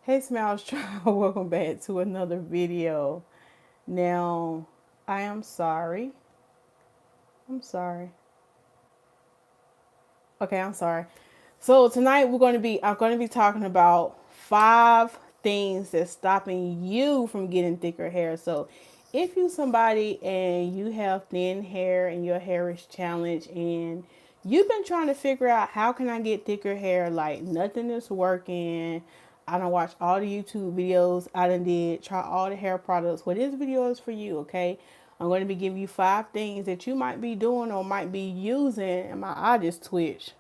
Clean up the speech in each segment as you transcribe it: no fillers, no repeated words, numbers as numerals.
Hey Smiles Tribe, welcome back to another video. Now, I am sorry. I'm sorry. Okay, I'm sorry. So tonight I'm going to be talking about 5 things that's stopping you from getting thicker hair. So, if you somebody and you have thin hair and your hair is challenged and you've been trying to figure out how can I get thicker hair, like nothing is working. I done watched all the YouTube videos. I done try all the hair products. Well, this video is for you, okay? I'm going to be giving you 5 things that you might be doing or might be using. And my eye just twitched.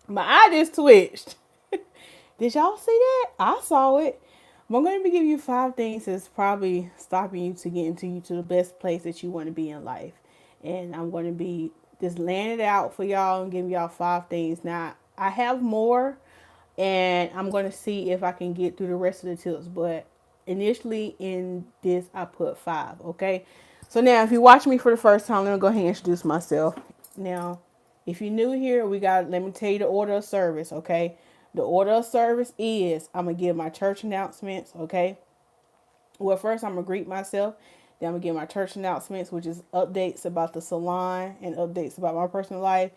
My eye just twitched. Did y'all see that? I saw it. I'm going to be giving you 5 things that's probably stopping you to getting to you to the best place that you want to be in life. And I'm going to be just laying it out for y'all and giving y'all 5 things. Now, I have more and I'm going to see if I can get through the rest of the tips. But initially in this, I put 5, okay? So now, if you watch me for the first time, let me go ahead and introduce myself. Now, if you're new here, let me tell you the order of service, okay? The order of service is I'm going to give my church announcements, okay? Well, first I'm going to greet myself. Then I'm going to give my church announcements, which is updates about the salon and updates about my personal life.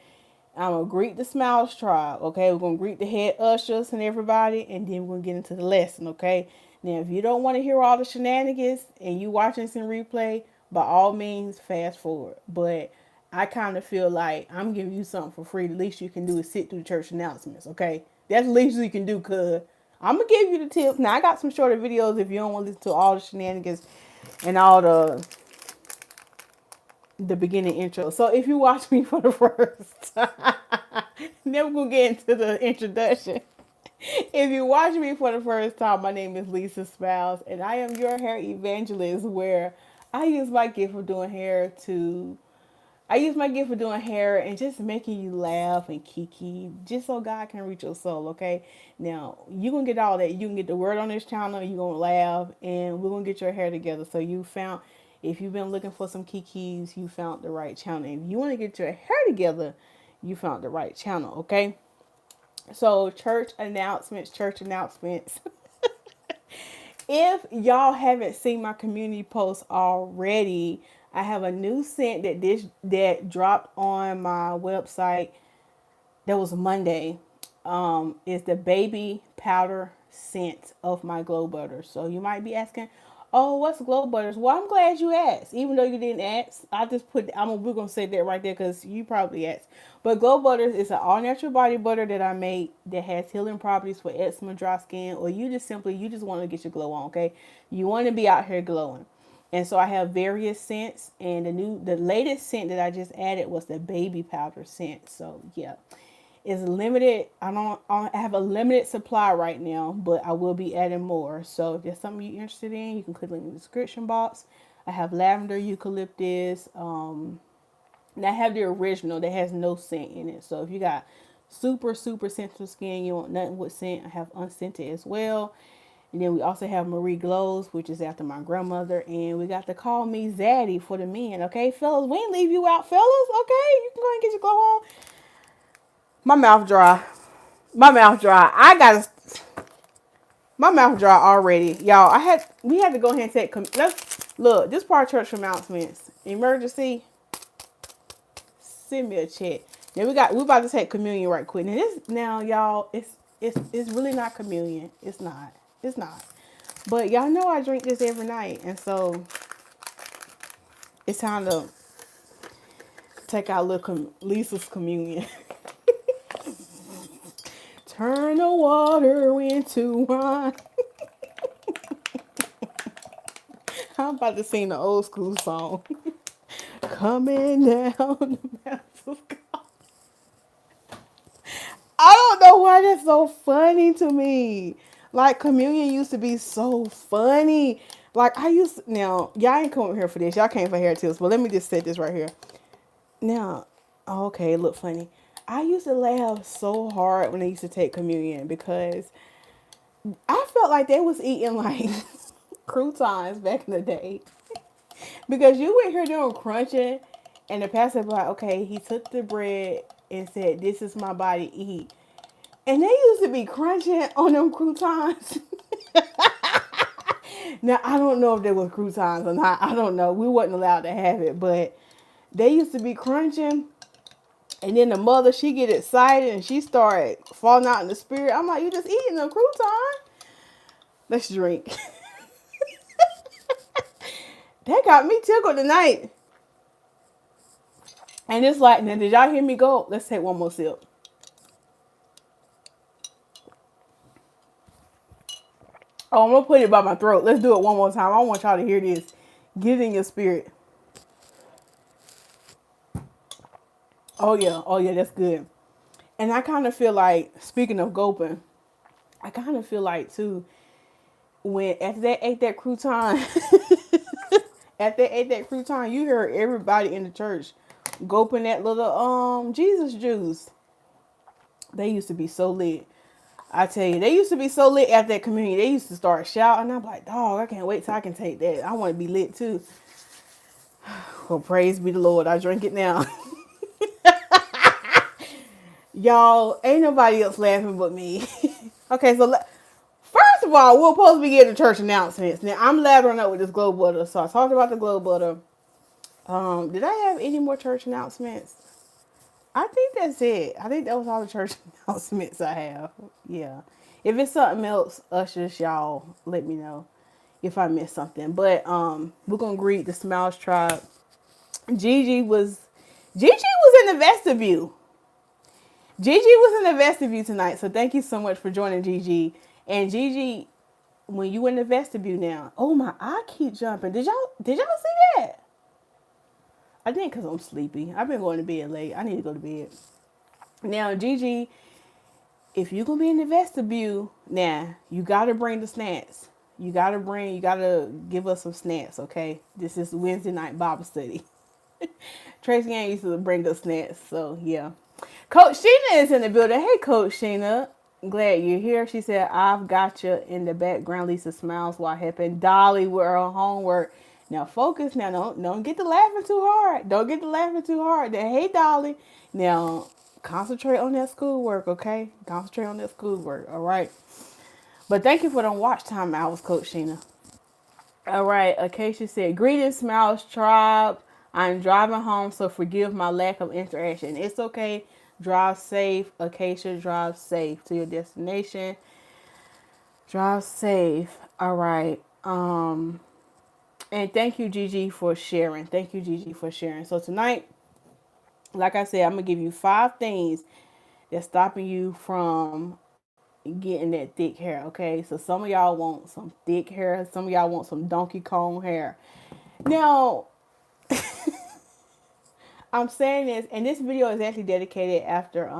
I'm going to greet the Smiles Tribe, okay? We're going to greet the head ushers and everybody, and then we're going to get into the lesson, okay? Now, if you don't want to hear all the shenanigans and you watching this in replay, by all means, fast forward. But I kind of feel like I'm giving you something for free. The least you can do is sit through the church announcements, okay? That's the least you can do, cuz I'm going to give you the tips. Now, I got some shorter videos if you don't want to listen to all the shenanigans and all the beginning intro. So if you watch me for the first time, then we're going to get into the introduction. If you watch me for the first time, my name is Lisa Smilez, and I am your hair evangelist where I use my gift of doing hair to I use my gift for doing hair and just making you laugh and kiki, just so God can reach your soul, okay? Now, you're going to get all that. You can get the word on this channel, you're going to laugh, and we're going to get your hair together. So if you've been looking for some kikis, you found the right channel. If you want to get your hair together, you found the right channel, okay? So, church announcements. If y'all haven't seen my community post already, I have a new scent that dropped on my website. That was Monday. Is the baby powder scent of my glow butters. So you might be asking, "Oh, what's glow butters?" Well, I'm glad you asked. Even though you didn't ask, we're gonna say that right there because you probably asked. But glow butters is an all natural body butter that I made that has healing properties for eczema, dry skin, or you just want to get your glow on. Okay, you want to be out here glowing. And so I have various scents, and the latest scent that I just added was the baby powder scent. So yeah, it's limited. I have a limited supply right now, but I will be adding more. So if there's something you're interested in, you can click link in the description box. I have lavender, eucalyptus. And I have the original that has no scent in it. So if you got super sensitive skin, you want nothing with scent, I have unscented as well. And then we also have Marie Glows, which is after my grandmother. And we got the Call Me Zaddy for the men. Okay, fellas, we ain't leave you out, fellas. Okay, you can go and get your glow on. My mouth dry. My mouth dry. My mouth dry already. Y'all, we had to go ahead and let's look, this part of church announcements. Emergency, send me a check. Then we about to take communion right quick. Now y'all, it's really not communion. It's not. It's not. But y'all know I drink this every night, and so it's time to take out Lisa's communion. Turn the water into wine. I'm about to sing the old school song. Coming down the mountains of God. I don't know why that's so funny to me. Like, communion used to be so funny. Like, now, y'all ain't coming here for this. Y'all came for hair tips, but let me just set this right here. Now, okay, it look funny. I used to laugh so hard when they used to take communion because I felt like they was eating like croutons back in the day. Because you would hear them crunching, and the pastor would be like, okay, he took the bread and said, "This is my body, eat." And they used to be crunching on them croutons. Now, I don't know if there was croutons or not. I don't know. We wasn't allowed to have it, but they used to be crunching. And then the mother, she get excited and she started falling out in the spirit. I'm like, you just eating a crouton? Let's drink. That got me tickled tonight. And it's like, now did y'all hear me go? Let's take one more sip. Oh, I'm going to put it by my throat. Let's do it one more time. I want y'all to hear this. Get it in your spirit. Oh, yeah. Oh, yeah, that's good. And I kind of feel like, speaking of gulping, I kind of feel like, too, when after they ate that crouton, you heard everybody in the church gulping that little Jesus juice. They used to be so lit. I tell you, they used to be so lit after that communion. They used to start shouting. I'm like, dog, I can't wait till I can take that. I want to be lit too. Well, praise be the Lord. I drink it now. Y'all, ain't nobody else laughing but me. Okay, so first of all, we're supposed to be getting church announcements. Now, I'm lathering up with this glow butter. So I talked about the glow butter. Did I have any more church announcements? I think that's it. I think that was all the church announcements I have. Yeah. If it's something else, ushers, y'all let me know if I missed something. But we're gonna greet the Smilez tribe. Gigi was in the vestibule. Gigi was in the vestibule tonight. So thank you so much for joining, Gigi. And Gigi, when you in the vestibule now, oh my, I keep jumping. Did y'all see that? I think because I'm sleepy. I've been going to bed late. I need to go to bed. Now, Gigi, if you're going to be in the vestibule, now, you got to bring the snacks. You got to give us some snacks, okay? This is Wednesday night Bible study. Tracy Ann used to bring us snacks, so yeah. Coach Sheena is in the building. Hey, Coach Sheena. Glad you're here. She said, I've got you in the background. Lisa Smilez while helping Dolly with her homework. Now focus. Now don't get to laughing too hard. Don't get to laughing too hard. Then hey Dolly. Now concentrate on that schoolwork, okay? Concentrate on that schoolwork. All right. But thank you for the watch time hours, Coach Sheena. All right. Acacia said, greetings, Smilez tribe. I'm driving home, so forgive my lack of interaction. It's okay. Drive safe. Acacia, drive safe to your destination. Drive safe. All right. And thank you, Gigi, for sharing. Thank you, Gigi, for sharing. So tonight, like I said, I'm going to give you 5 things that's stopping you from getting that thick hair, okay? So some of y'all want some thick hair. Some of y'all want some Donkey Kong hair. Now, I'm saying this, and this video is actually dedicated after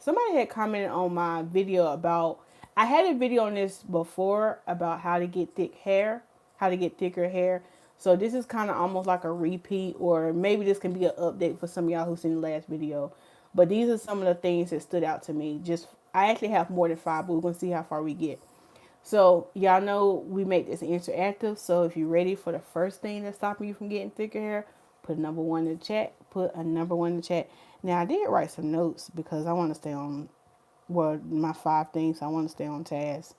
somebody had commented on my video about, I had a video on this before about how to get thick hair, how to get thicker hair. So this is kind of almost like a repeat, or maybe this can be an update for some of y'all who've seen the last video. But these are some of the things that stood out to me. I actually have more than 5, but we're going to see how far we get. So y'all know we make this interactive. So if you're ready for the first thing that's stopping you from getting thicker hair, put number 1 in the chat. Put a number 1 in the chat. Now I did write some notes because I want to stay on, well, my 5 things. I want to stay on task.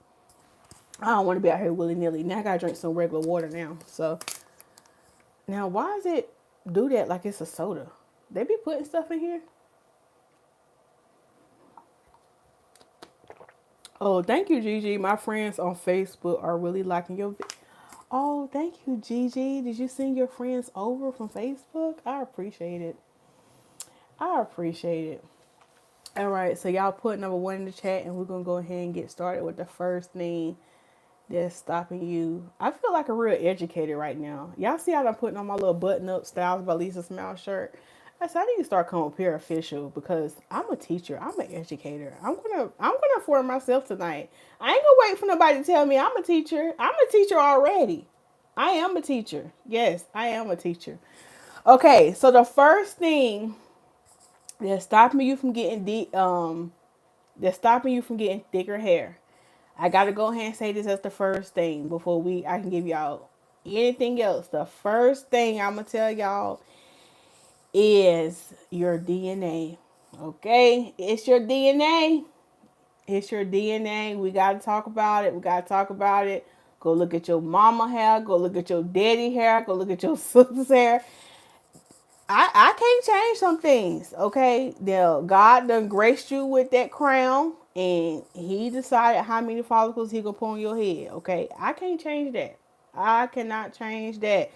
I don't want to be out here willy-nilly. Now I got to drink some regular water now. So now why does it do that like it's a soda? They be putting stuff in here? Oh, thank you, Gigi. My friends on Facebook are really liking your video. Oh, thank you, Gigi. Did you send your friends over from Facebook? I appreciate it. I appreciate it. All right, so y'all put number 1 in the chat, and we're going to go ahead and get started with the first thing that's stopping you. I feel like a real educator right now. Y'all see how I'm putting on my little button-up Stylez by Lisa Smilez shirt? I said I need to start coming up here official because I'm a teacher. I'm an educator. I'm gonna afford myself tonight. I ain't gonna wait for nobody to tell me I'm a teacher. I'm a teacher already. I am a teacher. Yes, I am a teacher. Okay, so the first thing that's stopping you from getting thicker hair. I gotta go ahead and say this as the first thing before I can give y'all anything else. The first thing I'm gonna tell y'all is your DNA. Okay? It's your DNA. It's your DNA. We got to talk about it. We got to talk about it. Go look at your mama hair. Go look at your daddy hair. Go look at your sister's hair. I can't change some things, okay? Now, God done graced you with that crown, and He decided how many follicles He gonna put on your head, okay? I can't change that. I cannot change that.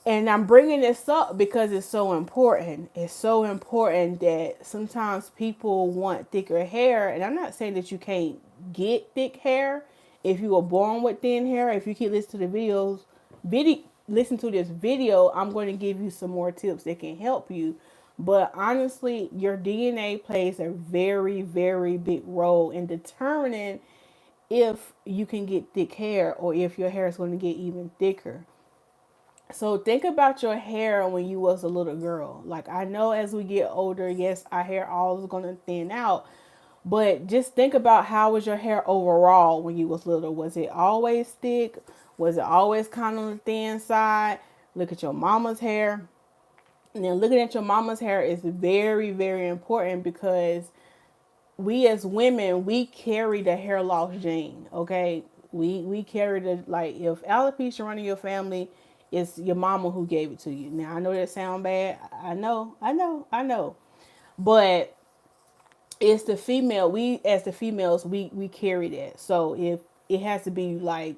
And I'm bringing this up because it's so important. It's so important that sometimes people want thicker hair, and I'm not saying that you can't get thick hair if you were born with thin hair. If you keep listening to the listen to this video, I'm going to give you some more tips that can help you. But honestly, your DNA plays a very, very big role in determining if you can get thick hair or if your hair is going to get even thicker. So think about your hair when you was a little girl. Like, I know as we get older, yes, our hair all is gonna thin out. But just think about how was your hair overall when you was little. Was it always thick? Was it always kind of on the thin side? Look at your mama's hair. And then looking at your mama's hair is very, very important because we as women, we carry the hair loss gene, okay? We carry the, like, if alopecia running your family, it's your mama who gave it to you. Now I know that sound bad. I know. But it's the female, we as the females, we carry that. So if it has to be like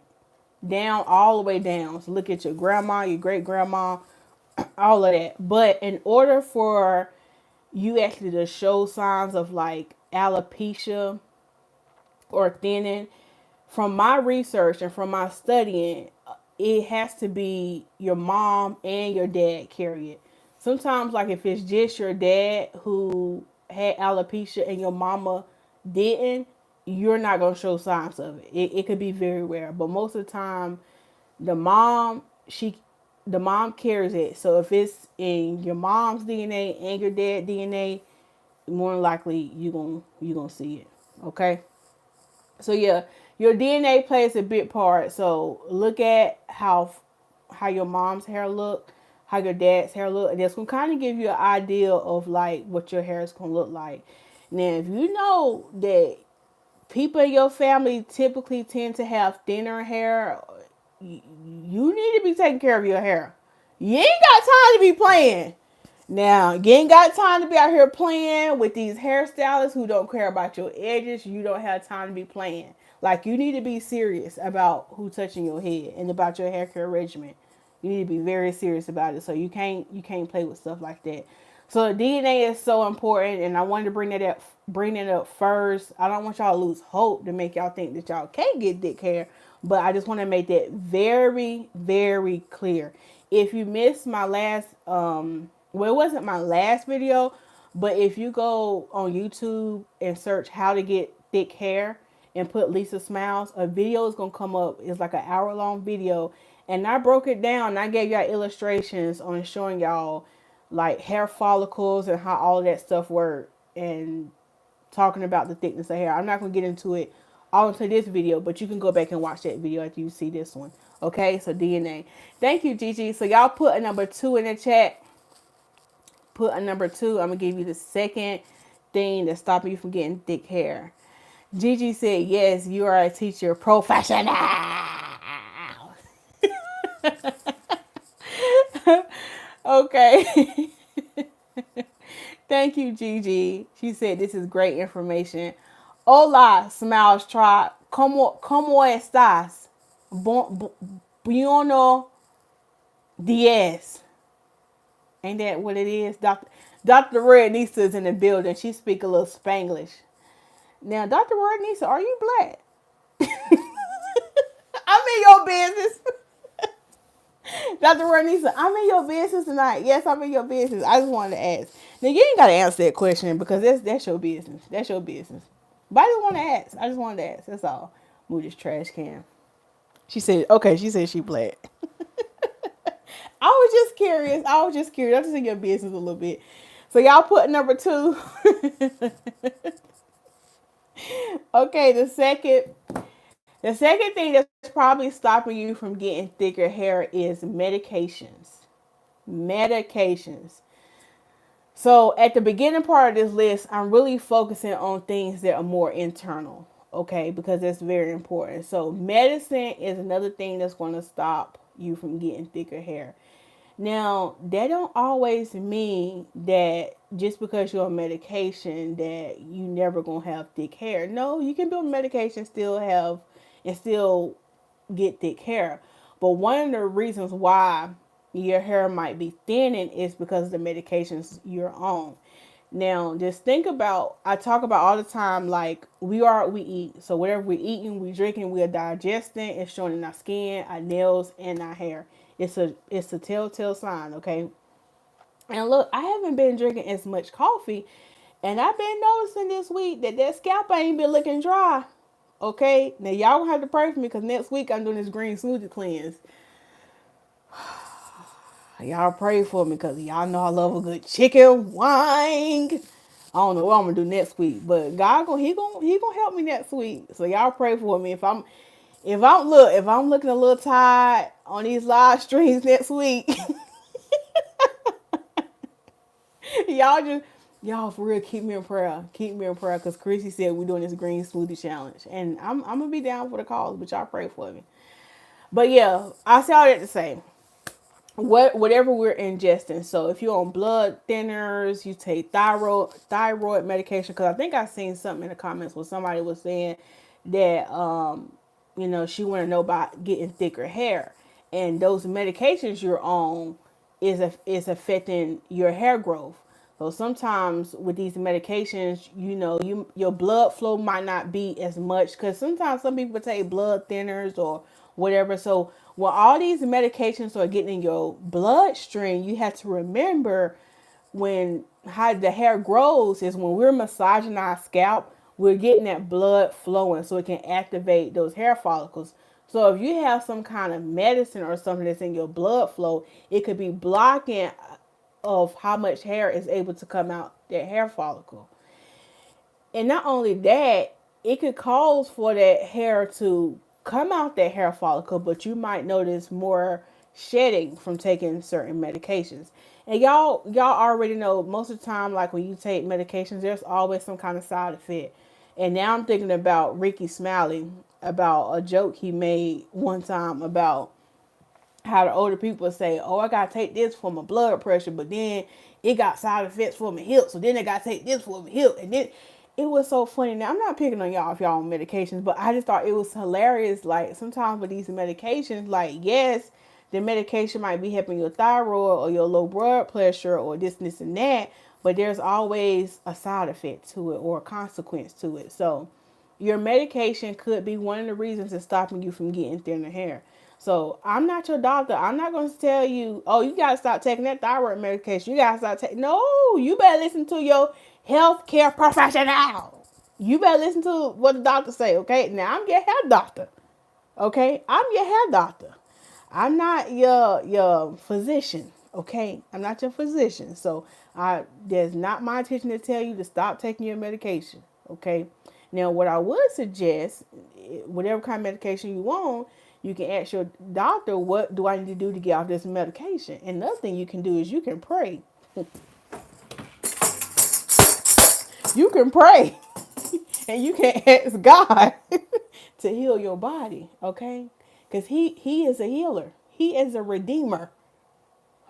down, all the way down. So look at your grandma, your great grandma, all of that. But in order for you actually to show signs of like alopecia or thinning, from my research and from my studying, it has to be your mom and your dad carry it. Sometimes, like if it's just your dad who had alopecia and your mama didn't, you're not gonna show signs of it. It could be very rare, but most of the time, the mom she the mom carries it. So if it's in your mom's DNA and your dad DNA, more than likely you gonna see it. Okay. So yeah, your DNA plays a big part. So look at how your mom's hair look, how your dad's hair look, and this will kind of give you an idea of like what your hair is gonna look like. Now, if you know that people in your family typically tend to have thinner hair, you need to be taking care of your hair. You ain't got time to be playing. Now, you ain't got time to be out here playing with these hairstylists who don't care about your edges. You don't have time to be playing. Like, you need to be serious about who touching your head and about your hair care regimen. You need to be very serious about it. So you can't play with stuff like that. So the DNA is so important, and I wanted to bring it up first. I don't want y'all to lose hope to make y'all think that y'all can't get thick hair, but I just want to make that very, very clear. If you missed my last well, it wasn't my last video, but if you go on YouTube and search how to get thick hair and put Lisa Smilez, a video is gonna come up. It's like an hour-long video, and I broke it down. And I gave y'all illustrations on showing y'all like hair follicles and how all of that stuff works, and talking about the thickness of hair. I'm not gonna get into it all into this video, but you can go back and watch that video after you see this one. Okay, so DNA. Thank you, Gigi. So y'all put a number 2 in the chat. Put a number 2. I'm gonna give you the second thing that's stopping you from getting thick hair. Gigi said, yes, you are a teacher professional. Okay. Thank you, Gigi. She said, this is great information. Hola, Smiles Tribe. ¿Cómo estás? Buenos días. Ain't that what it is? Dr. Red Nisa is in the building. She speak a little Spanglish. Now, Dr. Red Nisa, are you black? I'm in your business. Dr. Ranisa, I'm in your business tonight. Yes, I'm in your business. I just wanted to ask. Now, you ain't got to answer that question because that's your business. That's your business. But I just want to ask. I just wanted to ask. That's all. Move this trash can. She said, okay, she said she black. I was just curious. I'm just in your business a little bit. So y'all put number 2. Okay, the second thing that's probably stopping you from getting thicker hair is medications. Medications. So at the beginning part of this list, I'm really focusing on things that are more internal, okay, because that's very important. So medicine is another thing that's going to stop you from getting thicker hair. Now, that don't always mean that just because you're on medication that you never gonna have thick hair. No, you can be on medication, still have and still get thick hair. But one of the reasons why your hair might be thinning is because of the medications you're on. Now, just think about, I talk about all the time, like we are what we eat. So whatever we're eating, we drinking, we are digesting, it's showing in our skin, our nails, and our hair. It's a telltale sign, okay? And look, I haven't been drinking as much coffee, and I've been noticing this week that scalp ain't been looking dry. Okay, now y'all gonna have to pray for me because next week I'm doing this green smoothie cleanse. Y'all pray for me because y'all know I love a good chicken wing. I don't know what I'm gonna do next week, but God he gonna help me next week. So y'all pray for me. If I'm looking a little tired on these live streams next week, y'all for real keep me in prayer. Keep me in prayer because Chrissy said we're doing this green smoothie challenge, and I'm gonna be down for the cause, but y'all pray for me. But yeah, I say all that to say whatever we're ingesting. So if you're on blood thinners, you take thyroid medication. Because I think I seen something in the comments where somebody was saying that she want to know about getting thicker hair, and those medications you're on is affecting your hair growth. So sometimes with these medications, your blood flow might not be as much because sometimes some people take blood thinners or whatever. So when all these medications are getting in your bloodstream, you have to remember when how the hair grows is when we're massaging our scalp, we're getting that blood flowing so it can activate those hair follicles. So if you have some kind of medicine or something that's in your blood flow, it could be blocking of how much hair is able to come out that hair follicle. And not only that, it could cause for that hair to come out that hair follicle, but you might notice more shedding from taking certain medications. And y'all already know most of the time, like when you take medications, there's always some kind of side effect. And now I'm thinking about Ricky Smiley, about a joke he made one time about how the older people say, "Oh, I gotta take this for my blood pressure," but then it got side effects for my hip, so then I gotta take this for my hip, and then it was so funny. Now I'm not picking on y'all if y'all on medications, but I just thought it was hilarious. Like sometimes with these medications, like yes, the medication might be helping your thyroid or your low blood pressure or this and that, but there's always a side effect to it or a consequence to it. So your medication could be one of the reasons it's stopping you from getting thinner hair. So I'm not your doctor. I'm not going to tell you, oh, you got to stop taking that thyroid medication. You got to stop taking. No, you better listen to your healthcare professional. You better listen to what the doctor say. Okay. Now I'm your hair doctor. Okay. I'm your hair doctor. I'm not your physician. Okay. I'm not your physician. So there's not my intention to tell you to stop taking your medication. Okay. Now, what I would suggest, whatever kind of medication you want, you can ask your doctor, what do I need to do to get off this medication? And another thing you can do is you can pray. You can pray. And you can ask God to heal your body, okay? Because he is a healer. He is a redeemer,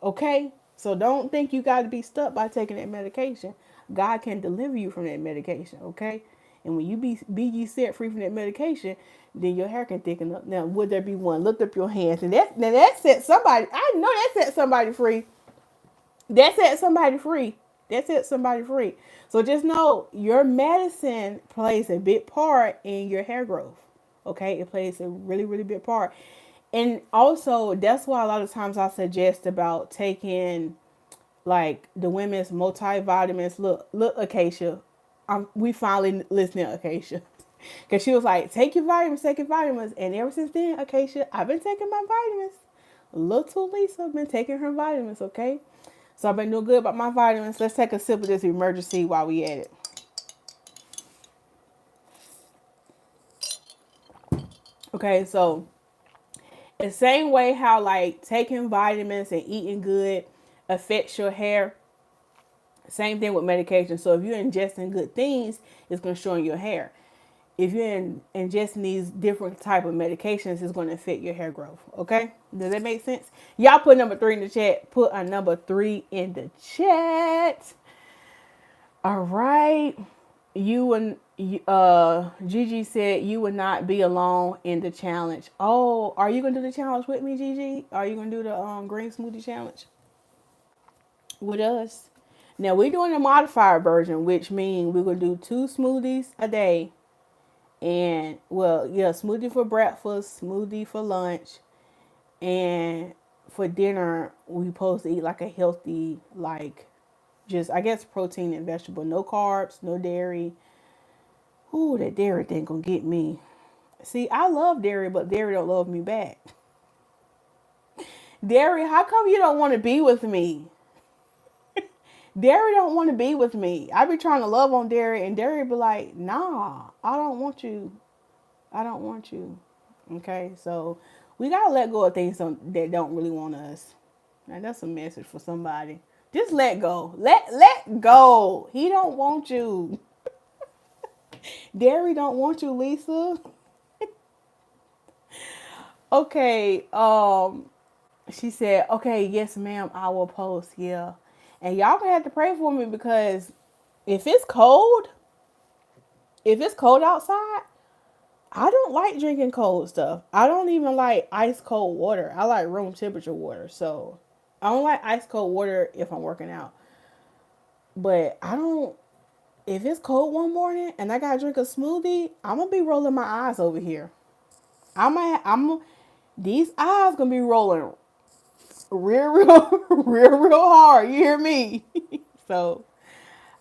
okay? So don't think you got to be stuck by taking that medication. God can deliver you from that medication, okay? And when you be ye set free from that medication, then your hair can thicken up. Now, would there be one? Lift up your hands. And that set somebody, I know that set somebody free. That set somebody free. That set somebody free. So just know your medicine plays a big part in your hair growth. Okay? It plays a really, really big part. And also, that's why a lot of times I suggest about taking like the women's multivitamins. Look, Acacia. We finally listening to Acacia. Because she was like, take your vitamins, take your vitamins. And ever since then, Acacia, I've been taking my vitamins. Little Lisa been taking her vitamins, okay? So I've been doing good about my vitamins. Let's take a sip of this emergency while we at it. Okay, so the same way how like taking vitamins and eating good affects your hair, Same thing with medication. So if you're ingesting good things, it's going to show in your hair. If you're ingesting these different type of medications, it's going to affect your hair growth. Okay, does that make sense? Y'all put number 3 in the chat. Put a number 3 in the chat. All right. You and Gigi said you would not be alone in the challenge. Oh, are you gonna do the challenge with me, Gigi? Are you gonna do the green smoothie challenge with us? Now we're doing a modified version, which means we're gonna do 2 smoothies a day. And well, yeah, smoothie for breakfast, smoothie for lunch, and for dinner we supposed to eat like a healthy, like just I guess protein and vegetable, no carbs, no dairy. Ooh, that dairy thing gonna get me. See, I love dairy, but dairy don't love me back. Dairy, how come you don't want to be with me? Dairy don't want to be with me. I be trying to love on dairy, and dairy be like, nah, I don't want you. I don't want you. Okay, so we gotta let go of things that don't really want us. And that's a message for somebody. Just let go. Let go. He don't want you. Dairy don't want you, Lisa. Okay, she said, okay, yes, ma'am, I will post. Yeah. And y'all gonna have to pray for me because if it's cold, if it's cold outside, I don't like drinking cold stuff. I don't even like ice cold water. I like room temperature water. So I don't like ice cold water if I'm working out. But I don't, if it's cold one morning and I gotta drink a smoothie, I'm gonna be rolling my eyes over here. These eyes gonna be rolling real hard. You hear me? So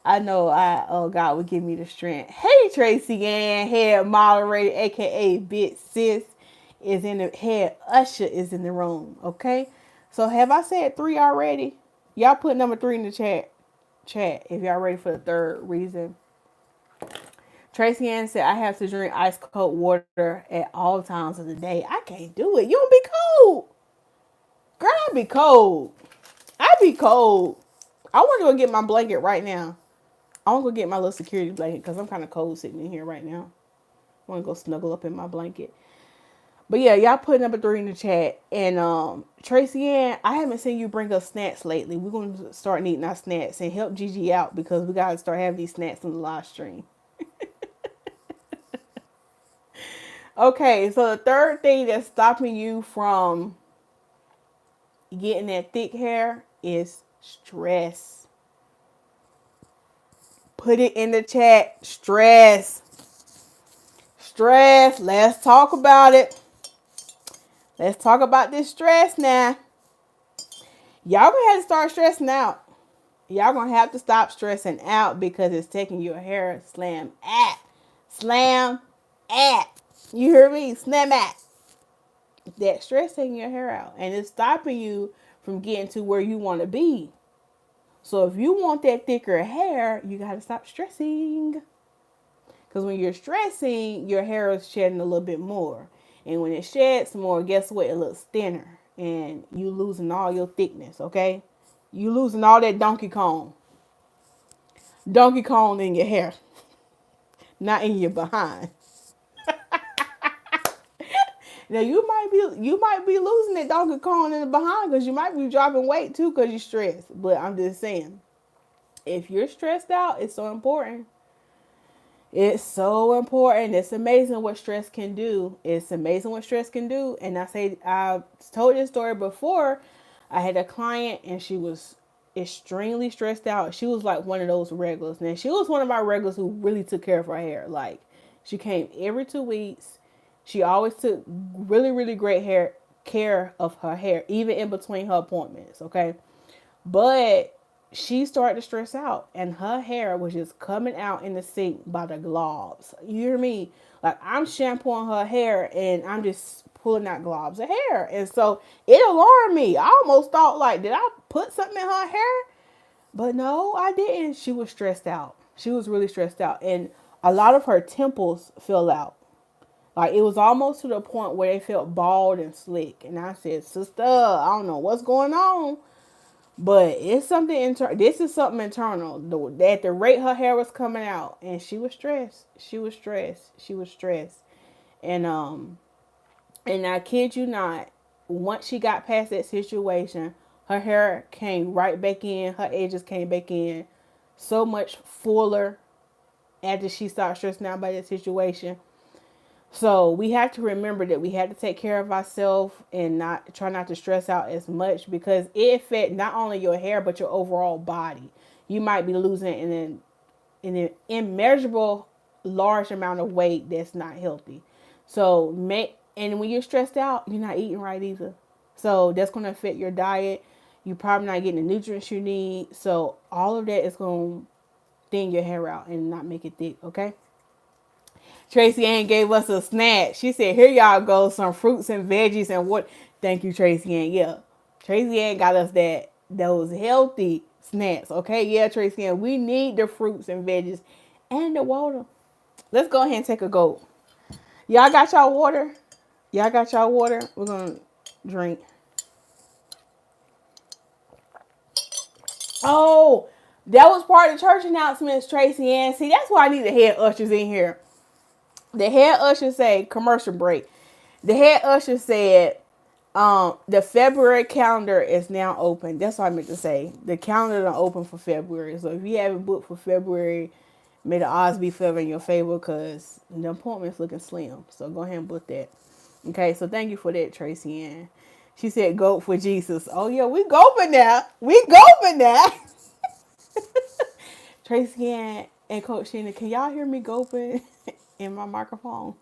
I know God will give me the strength. Hey, Tracy Ann, head moderator, aka Bit Sis, is in the head. Usher is in the room. Okay. So have I said 3 already? Y'all put number 3 in the chat. If y'all ready for the third reason. Tracy Ann said I have to drink ice cold water at all times of the day. I can't do it. You don't be cold. Girl, I be cold. I be cold. I want to go get my blanket right now. I want to go get my little security blanket because I'm kind of cold sitting in here right now. I want to go snuggle up in my blanket. But yeah, y'all put number 3 in the chat. And Tracy Ann, I haven't seen you bring us snacks lately. We're going to start eating our snacks and help Gigi out because we got to start having these snacks on the live stream. Okay, so the third thing that's stopping you from getting that thick hair is stress. Put it in the chat. Stress. Stress. Let's talk about it. Let's talk about this stress now. Y'all gonna have to start stressing out. Y'all gonna have to stop stressing out because it's taking your hair slam at. Slam at. You hear me? Slam at. That stress taking your hair out. And it's stopping you from getting to where you want to be. So if you want that thicker hair, you got to stop stressing. Because when you're stressing, your hair is shedding a little bit more. And when it sheds more, guess what? It looks thinner. And you losing all your thickness, okay? You losing all that Donkey Kong. Donkey Kong in your hair. Not in your behind. Now you might be losing that Donkey Kong in the behind because you might be dropping weight too because you're stressed. But I'm just saying, if you're stressed out, it's so important. It's so important. It's amazing what stress can do. It's amazing what stress can do. And I've told this story before. I had a client and she was extremely stressed out. She was like one of those regulars. And she was one of our regulars who really took care of her hair. Like she came every 2 weeks. She always took really great care of her hair, even in between her appointments. Okay. But she started to stress out and her hair was just coming out in the sink by the globs. You hear me? Like I'm shampooing her hair and I'm just pulling out globs of hair. And so it alarmed me. I almost thought like, did I put something in her hair? But no, I didn't. She was stressed out. She was really stressed out. And a lot of her temples fell out. Like it was almost to the point where they felt bald and slick. And I said, sister, I don't know what's going on. But it's something internal. This is something internal. At the rate her hair was coming out, and she was stressed. She was stressed. She was stressed. And and I kid you not, once she got past that situation, her hair came right back in. Her edges came back in, so much fuller after she started stressing out by that situation. So we have to remember that we have to take care of ourselves and not try not to stress out as much, because it affects not only your hair but your overall body. You might be losing an immeasurable large amount of weight that's not healthy. So and when you're stressed out, you're not eating right either. So that's going to affect your diet. You're probably not getting the nutrients you need. So all of that is going to thin your hair out and not make it thick. Okay. Tracy Ann gave us a snack. She said, "Here y'all go, some fruits and veggies and what." Thank you, Tracy Ann. Yeah, Tracy Ann got us those healthy snacks. Okay, yeah, Tracy Ann, we need the fruits and veggies and the water. Let's go ahead and take a gulp. Y'all got y'all water? Y'all got y'all water? We're gonna drink. Oh, that was part of the church announcements, Tracy Ann. See, that's why I need the head ushers in here. The head usher said commercial break. The head usher said the February calendar is now open. That's what I meant to say. The calendar is open for February. So if you haven't booked for February, may the odds be forever in your favor, because the appointment's looking slim. So go ahead and book that. Okay, so thank you for that, Tracy Ann. She said, "Go for Jesus." Oh yeah, we gulping now. We gulping now. Tracy Ann and Coach Sheena, can y'all hear me gulping in my microphone?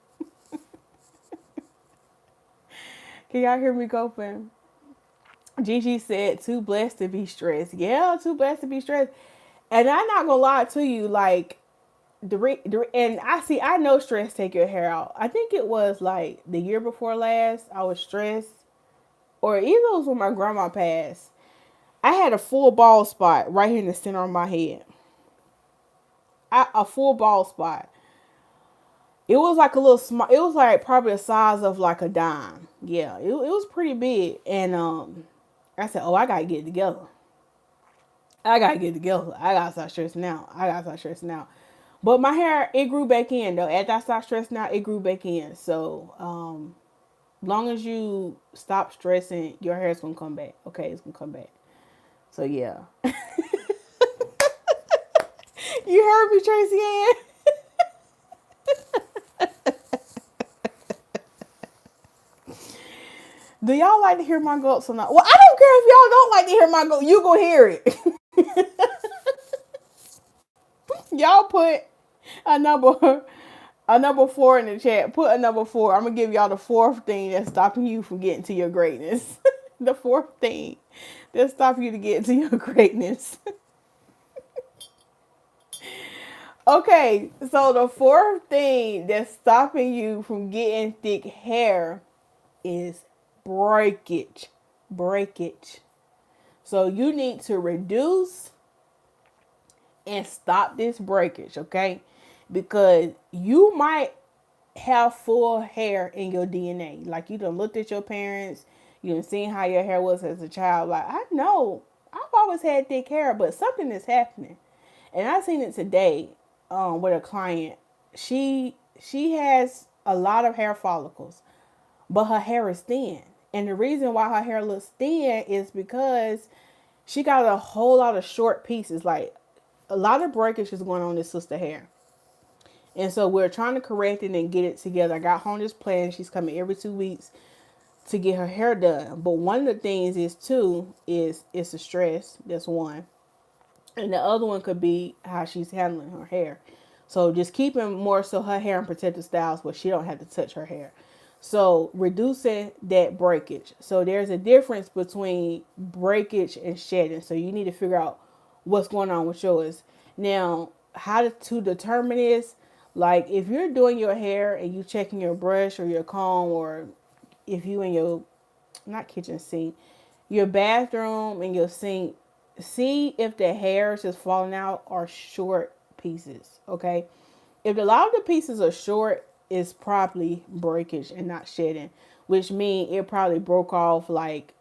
Can y'all hear me gulping? Gigi said, "Too blessed to be stressed." Yeah, too blessed to be stressed. And I'm not gonna lie to you, like and I know stress take your hair out. I think it was like the year before last, I was stressed, or either it was when my grandma passed. I had a full bald spot right here in the center of my head. A full bald spot. It was like a little small. It was like probably the size of like a dime. Yeah, it was pretty big. And I said, "Oh, I gotta get it together. I gotta get it together. I gotta start stressing out. I gotta start stressing out." But my hair, it grew back in though. After I stopped stressing out, it grew back in. So long as you stop stressing, your hair's gonna come back. Okay, it's gonna come back. So yeah. You heard me, Tracy Ann. Do y'all like to hear my gulps or not? Well, I don't care if y'all don't like to hear my gulps. You go hear it. Y'all put a number 4 in the chat. Put a number 4. I'm gonna give y'all the fourth thing that's stopping you from getting to your greatness. The fourth thing that's stopping you to get to your greatness. Okay, so the fourth thing that's stopping you from getting thick hair is breakage. Breakage. So you need to reduce and stop this breakage, okay? Because you might have full hair in your DNA. Like you done looked at your parents, you done seen how your hair was as a child. Like, I know, I've always had thick hair, but something is happening. And I seen it today with a client. She has a lot of hair follicles, but her hair is thin. And the reason why her hair looks thin is because she got a whole lot of short pieces. Like a lot of breakage is going on in this sister hair. And so we're trying to correct it and get it together. I got her on this plan. She's coming every 2 weeks to get her hair done. But one of the things is it's a stress. That's one. And the other one could be how she's handling her hair. So just keeping more so her hair in protective styles where she don't have to touch her hair. So reducing that breakage. So there's a difference between breakage and shedding. So you need to figure out what's going on with yours. Now, how to determine this, like if you're doing your hair and you checking your brush or your comb, or if you in your, not kitchen sink, your bathroom and your sink, see if the hairs just falling out are short pieces, okay? If a lot of the pieces are short, it's probably breakage and not shedding, which means it probably broke off like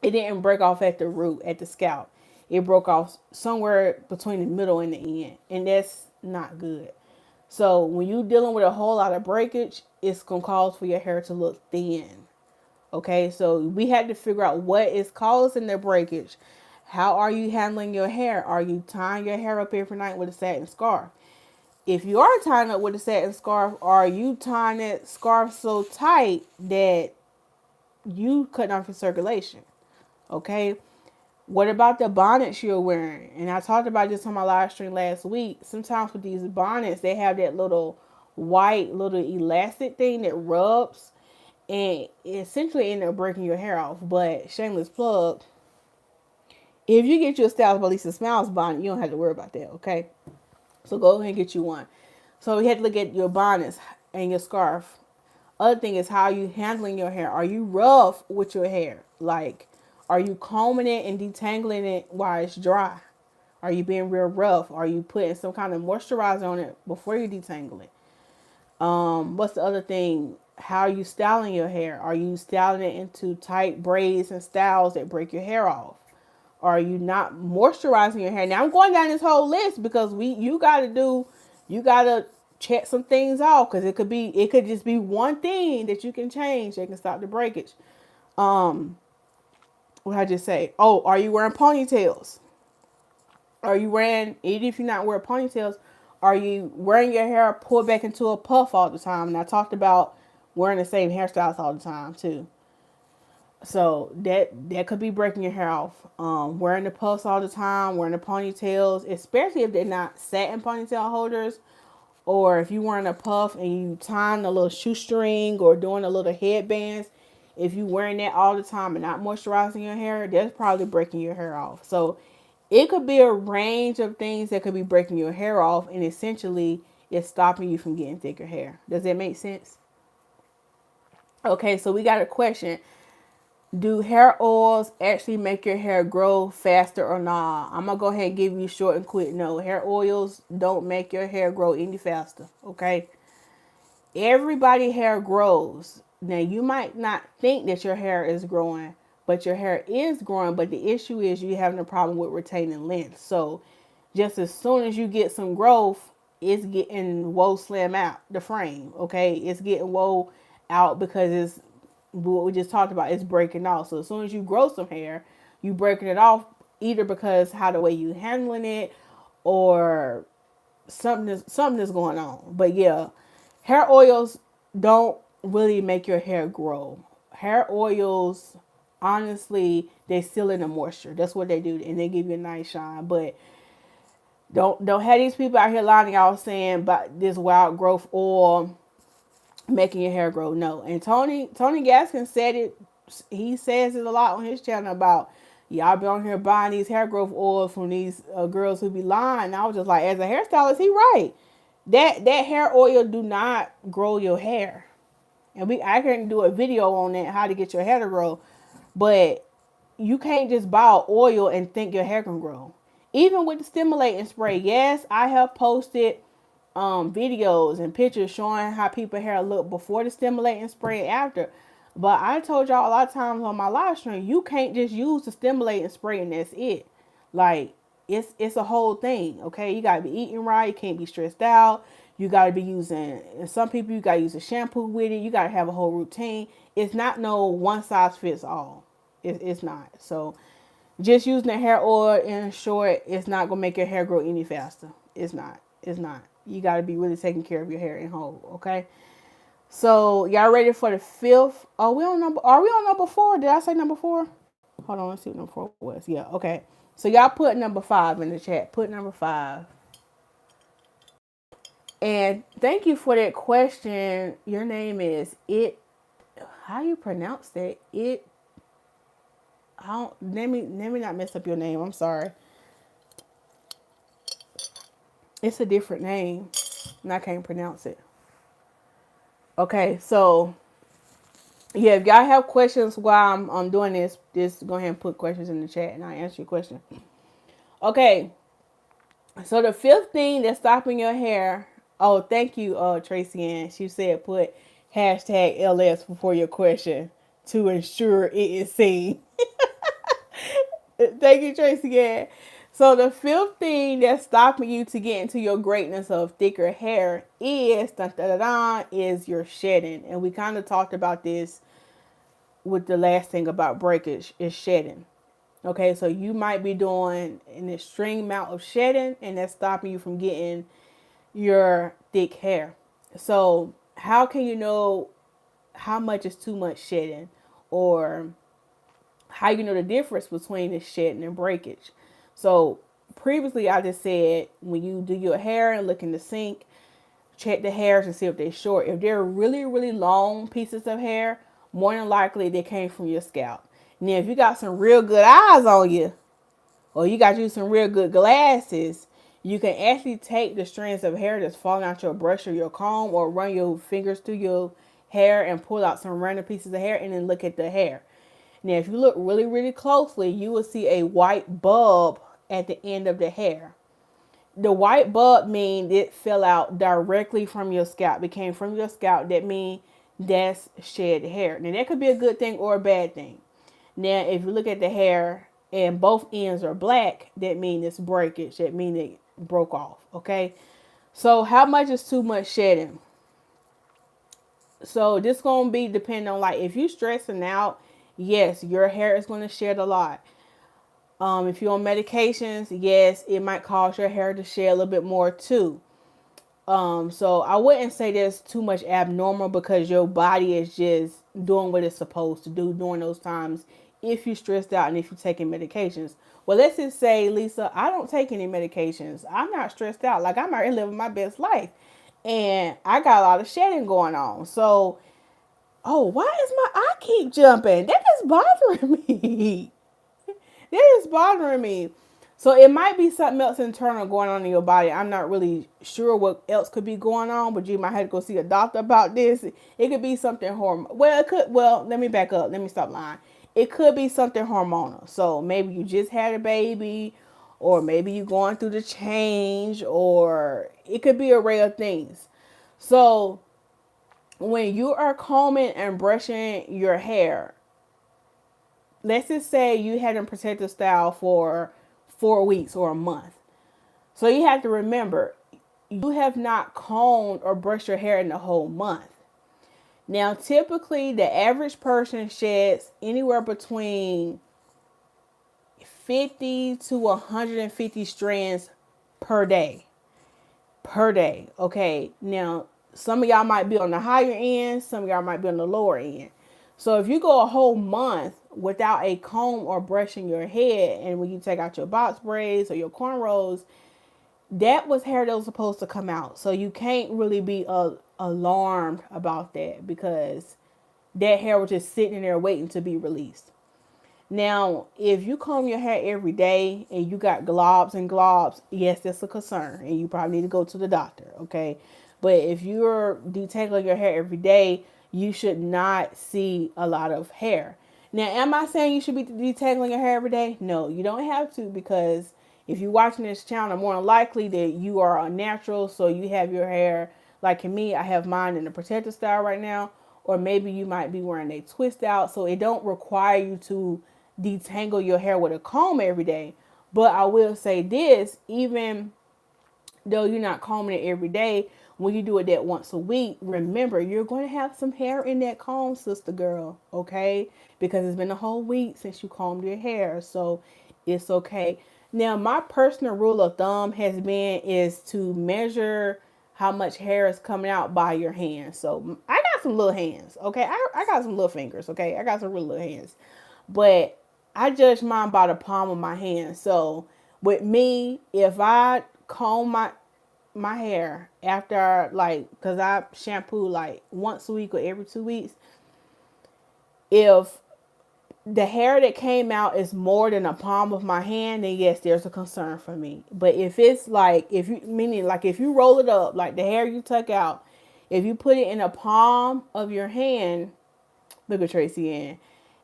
It didn't break off at the root, at the scalp. It broke off somewhere between the middle and the end. And that's not good. So when you're dealing with a whole lot of breakage, it's going to cause for your hair to look thin. Okay, so we had to figure out what is causing the breakage. How are you handling your hair? Are you tying your hair up every night with a satin scarf? If you are tying up with a satin scarf, are you tying that scarf so tight that you cutting off your circulation? Okay. What about the bonnets you're wearing? And I talked about this on my live stream last week. Sometimes with these bonnets, they have that little white little elastic thing that rubs and essentially end up breaking your hair off. But shameless plug, if you get your Stylist by Lisa Smilez bonnet, you don't have to worry about that, okay? So go ahead and get you one. So you have to look at your bonnets and your scarf. Other thing is how you handling your hair. Are you rough with your hair? Like, are you combing it and detangling it while it's dry? Are you being real rough? Are you putting some kind of moisturizer on it before you detangle it? What's the other thing? How are you styling your hair? Are you styling it into tight braids and styles that break your hair off? Are you not moisturizing your hair? Now I'm going down this whole list because you gotta check some things off because it could just be one thing that you can change that can stop the breakage. What did I just say? Oh, are you wearing ponytails? Are you wearing, even if you're not wearing ponytails, are you wearing your hair pulled back into a puff all the time? And I talked about wearing the same hairstyles all the time too. So that could be breaking your hair off. Wearing the puffs all the time, wearing the ponytails, especially if they're not satin ponytail holders, or if you're wearing a puff and you tying a little shoestring or doing a little headbands. If you're wearing that all the time and not moisturizing your hair, that's probably breaking your hair off. So it could be a range of things that could be breaking your hair off, and essentially it's stopping you from getting thicker hair. Does that make sense? Okay, so we got a question. Do hair oils actually make your hair grow faster or not? I'm going to go ahead and give you short and quick. No, hair oils don't make your hair grow any faster. Okay. Everybody hair grows. Now you might not think that your hair is growing, but your hair is growing. But the issue is you having a problem with retaining length. So just as soon as you get some growth, it's getting woe slim out the frame. Okay. It's getting woe out because it's what we just talked about, is breaking off. So as soon as you grow some hair, you breaking it off either because how the way you handling it or something is going on. But yeah, hair oils don't really make your hair grow. Hair oils, honestly, they seal in the moisture. That's what they do, and they give you a nice shine. But don't have these people out here lying y'all saying about this wild growth oil making your hair grow. No. And Tony Gaskin said it. He says it a lot on his channel about y'all be on here buying these hair growth oils from these girls who be lying. And I was just like, as a hairstylist, he right. That hair oil do not grow your hair. And I can do a video on that, how to get your hair to grow. But you can't just buy oil and think your hair can grow. Even with the stimulating spray, yes, I have posted videos and pictures showing how people hair look before the stimulating spray and after. But I told y'all a lot of times on my live stream, you can't just use the stimulating spray and that's it. Like it's a whole thing. Okay, you gotta be eating right. You can't be stressed out. You gotta be using. And some people you gotta use a shampoo with it. You gotta have a whole routine. It's not no one size fits all. It's not. So just using the hair oil in short, it's not gonna make your hair grow any faster. It's not. It's not. You got to be really taking care of your hair and whole, okay? So, y'all ready for the fifth? Oh, are we on number 4? Did I say number 4? Hold on, let's see what number 4 was. Yeah, okay. So, y'all put number 5 in the chat. Put number 5. And thank you for that question. Your name is It. How you pronounce that? It. I don't. Let me not mess up your name. I'm sorry. It's a different name, and I can't pronounce it. Okay, so yeah, if y'all have questions while I'm doing this, just go ahead and put questions in the chat, and I'll answer your question. Okay, so the 5th thing that's stopping your hair. Oh, thank you, Tracy Ann. She said put hashtag LS before your question to ensure it is seen. Thank you, Tracy. Yeah. So the fifth thing that's stopping you to get into your greatness of thicker hair is dun, dun, dun, dun, is your shedding, and we kind of talked about this with the last thing about breakage is shedding. Okay, so you might be doing an extreme amount of shedding, and that's stopping you from getting your thick hair. So how can you know how much is too much shedding, or how you know the difference between the shedding and breakage? So previously I just said when you do your hair and look in the sink, check the hairs and see if they're short. If they're really, really long pieces of hair, more than likely they came from your scalp. Now, if you got some real good eyes on you, or you got you some real good glasses, you can actually take the strands of hair that's falling out your brush or your comb, or run your fingers through your hair and pull out some random pieces of hair and then look at the hair. Now, if you look really, really closely, you will see a white bulb at the end of the hair. The white bulb means it fell out directly from your scalp. It came from your scalp. That means that's shed hair. Now, that could be a good thing or a bad thing. Now, if you look at the hair and both ends are black, that means it's breakage. That means it broke off. Okay. So how much is too much shedding? So this gonna be depending on, like, if you stressing out, yes, your hair is gonna shed a lot. If you're on medications, yes, it might cause your hair to shed a little bit more too. So I wouldn't say there's too much abnormal, because your body is just doing what it's supposed to do during those times if you're stressed out and if you're taking medications. Well, let's just say, Lisa, I don't take any medications. I'm not stressed out. Like, I'm already living my best life. And I got a lot of shedding going on. So, oh, why is my eye keep jumping? That is bothering me. That is bothering me. So it might be something else internal going on in your body. I'm not really sure what else could be going on, but you might have to go see a doctor about this. It could be something hormonal. Well, it could. Well, let me back up. Let me stop lying. It could be something hormonal. So maybe you just had a baby, or maybe you're going through the change, or it could be an array of things. So when you are combing and brushing your hair, let's just say you had a protective style for 4 weeks or a month. So you have to remember, you have not combed or brushed your hair in the whole month. Now, typically, the average person sheds anywhere between 50 to 150 strands per day. Per day. Okay. Now, some of y'all might be on the higher end, some of y'all might be on the lower end. So if you go a whole month without a comb or brushing your head, and when you take out your box braids or your cornrows, that was hair that was supposed to come out. So you can't really be alarmed about that, because that hair was just sitting there waiting to be released. Now, if you comb your hair every day and you got globs and globs, yes, that's a concern, and you probably need to go to the doctor, okay? But if you're detangling your hair every day, you should not see a lot of hair. Now, am I saying you should be detangling your hair every day? No, you don't have to, because if you're watching this channel, more than likely that you are unnatural, so you have your hair, like in me, I have mine in a protective style right now, or maybe you might be wearing a twist out, so it don't require you to detangle your hair with a comb every day. But I will say this, even though you're not combing it every day, when you do it that once a week, remember, you're going to have some hair in that comb, sister girl, okay? Because it's been a whole week since you combed your hair, so it's okay. Now, my personal rule of thumb has been is to measure how much hair is coming out by your hands. So I got some little hands, okay? I got some little fingers, okay? I got some real little hands. But I judge mine by the palm of my hand. So with me, if I comb my hair after, like, because I shampoo like once a week or every 2 weeks, if the hair that came out is more than a palm of my hand, then yes, there's a concern for me. But if it's like, if you, meaning like if you roll it up, like the hair you took out, if you put it in a palm of your hand, look at Tracy in,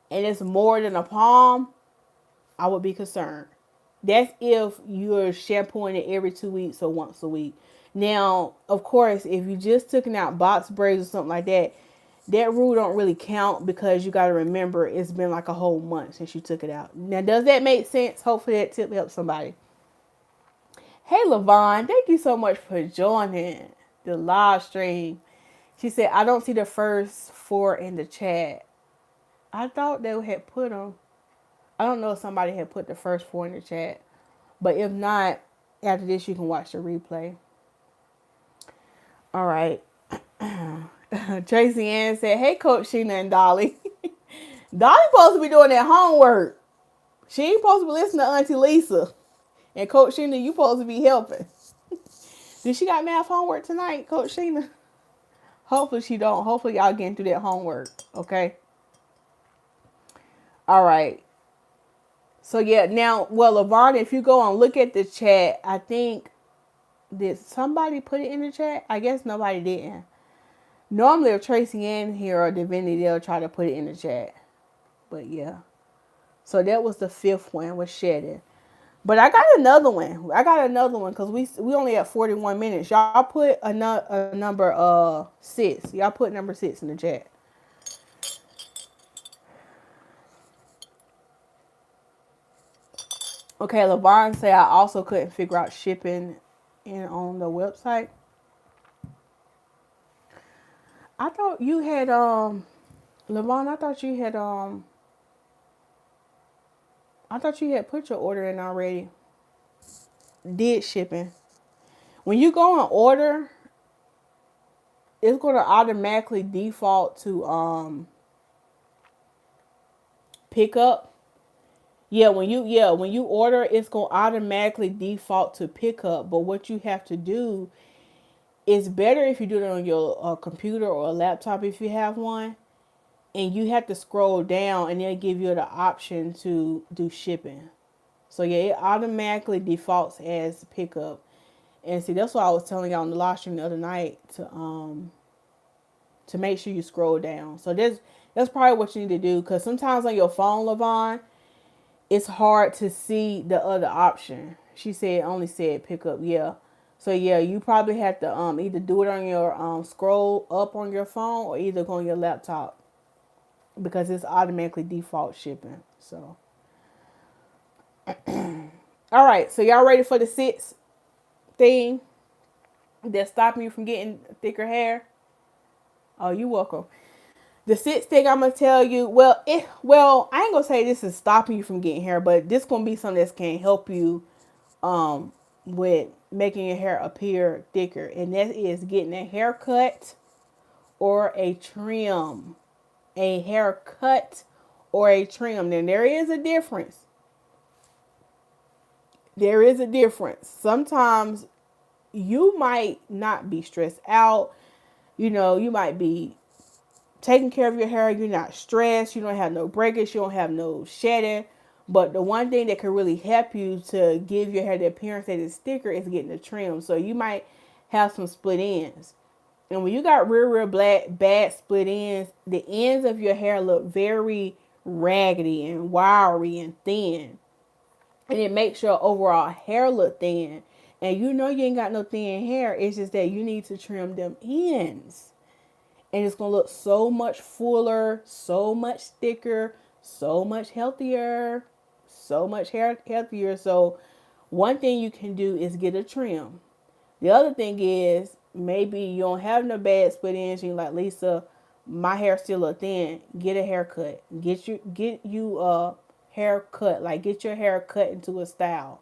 and it's more than a palm, I would be concerned. That's if you're shampooing it every 2 weeks or once a week. Now, of course, if you just took out box braids or something like that, that rule don't really count because you got to remember it's been like a whole month since you took it out. Now, does that make sense? Hopefully that tip helps somebody. Hey, Lavon, thank you so much for joining the live stream. She said, I don't see the first 4 in the chat. I thought they had put them. I don't know if somebody had put the first 4 in the chat. But if not, after this, you can watch the replay. All right. Tracy Ann said, hey, Coach Sheena and Dolly. Dolly supposed to be doing that homework. She ain't supposed to be listening to Auntie Lisa. And Coach Sheena, you supposed to be helping. Did she got math homework tonight, Coach Sheena? Hopefully she don't. Hopefully y'all getting through that homework. Okay. All right. So yeah, now, well, Lavon, if you go and look at the chat, I think, did somebody put it in the chat? I guess nobody didn't. Normally if Tracy Ann here or Divinity, they'll try to put it in the chat. But yeah. So that was the 5th one, was shedding. But I got another one. Because we only have 41 minutes. Y'all put a number 6. Y'all put number 6 in the chat. Okay, Lavon said I also couldn't figure out shipping in on the website. I thought you had Lavon, I thought you had put your order in already. Did shipping. When you go and order, it's going to automatically default to pick up. Yeah, when you order, it's going to automatically default to pick up. But what you have to do, it's better if you do it on your computer or a laptop if you have one. And you have to scroll down and they'll give you the option to do shipping. So yeah, it automatically defaults as pickup. And see, that's what I was telling y'all on the live stream the other night to make sure you scroll down. So that's probably what you need to do, because sometimes on your phone, Lavon, it's hard to see the other option. She said only said pickup, yeah. So yeah, you probably have to either do it on your scroll up on your phone or either go on your laptop, because it's automatically default shipping. So all right, so y'all ready for the 6th thing that's stopping you from getting thicker hair? Oh, you're welcome. The 6th thing I'm gonna tell you, well, I ain't gonna say this is stopping you from getting hair, but this gonna be something that can help you with making your hair appear thicker, and that is getting a haircut or a trim. A haircut or a trim. Then there is a difference. There is a difference. Sometimes you might not be stressed out. You might be taking care of your hair. You're not stressed. You don't have no breakage. You don't have no shedding. But the one thing that can really help you to give your hair the appearance that is thicker is getting a trim. So you might have some split ends. And when you got real bad split ends, the ends of your hair look very raggedy and wiry and thin. And it makes your overall hair look thin. And you ain't got no thin hair. It's just that you need to trim them ends. And it's going to look so much fuller, so much thicker, so much healthier, so much healthier. So one thing you can do is get a trim. The other thing is, maybe you don't have no bad split ends. You're like, Lisa, my hair still look thin. Get a haircut. Get you a haircut. Like, get your hair cut into a style.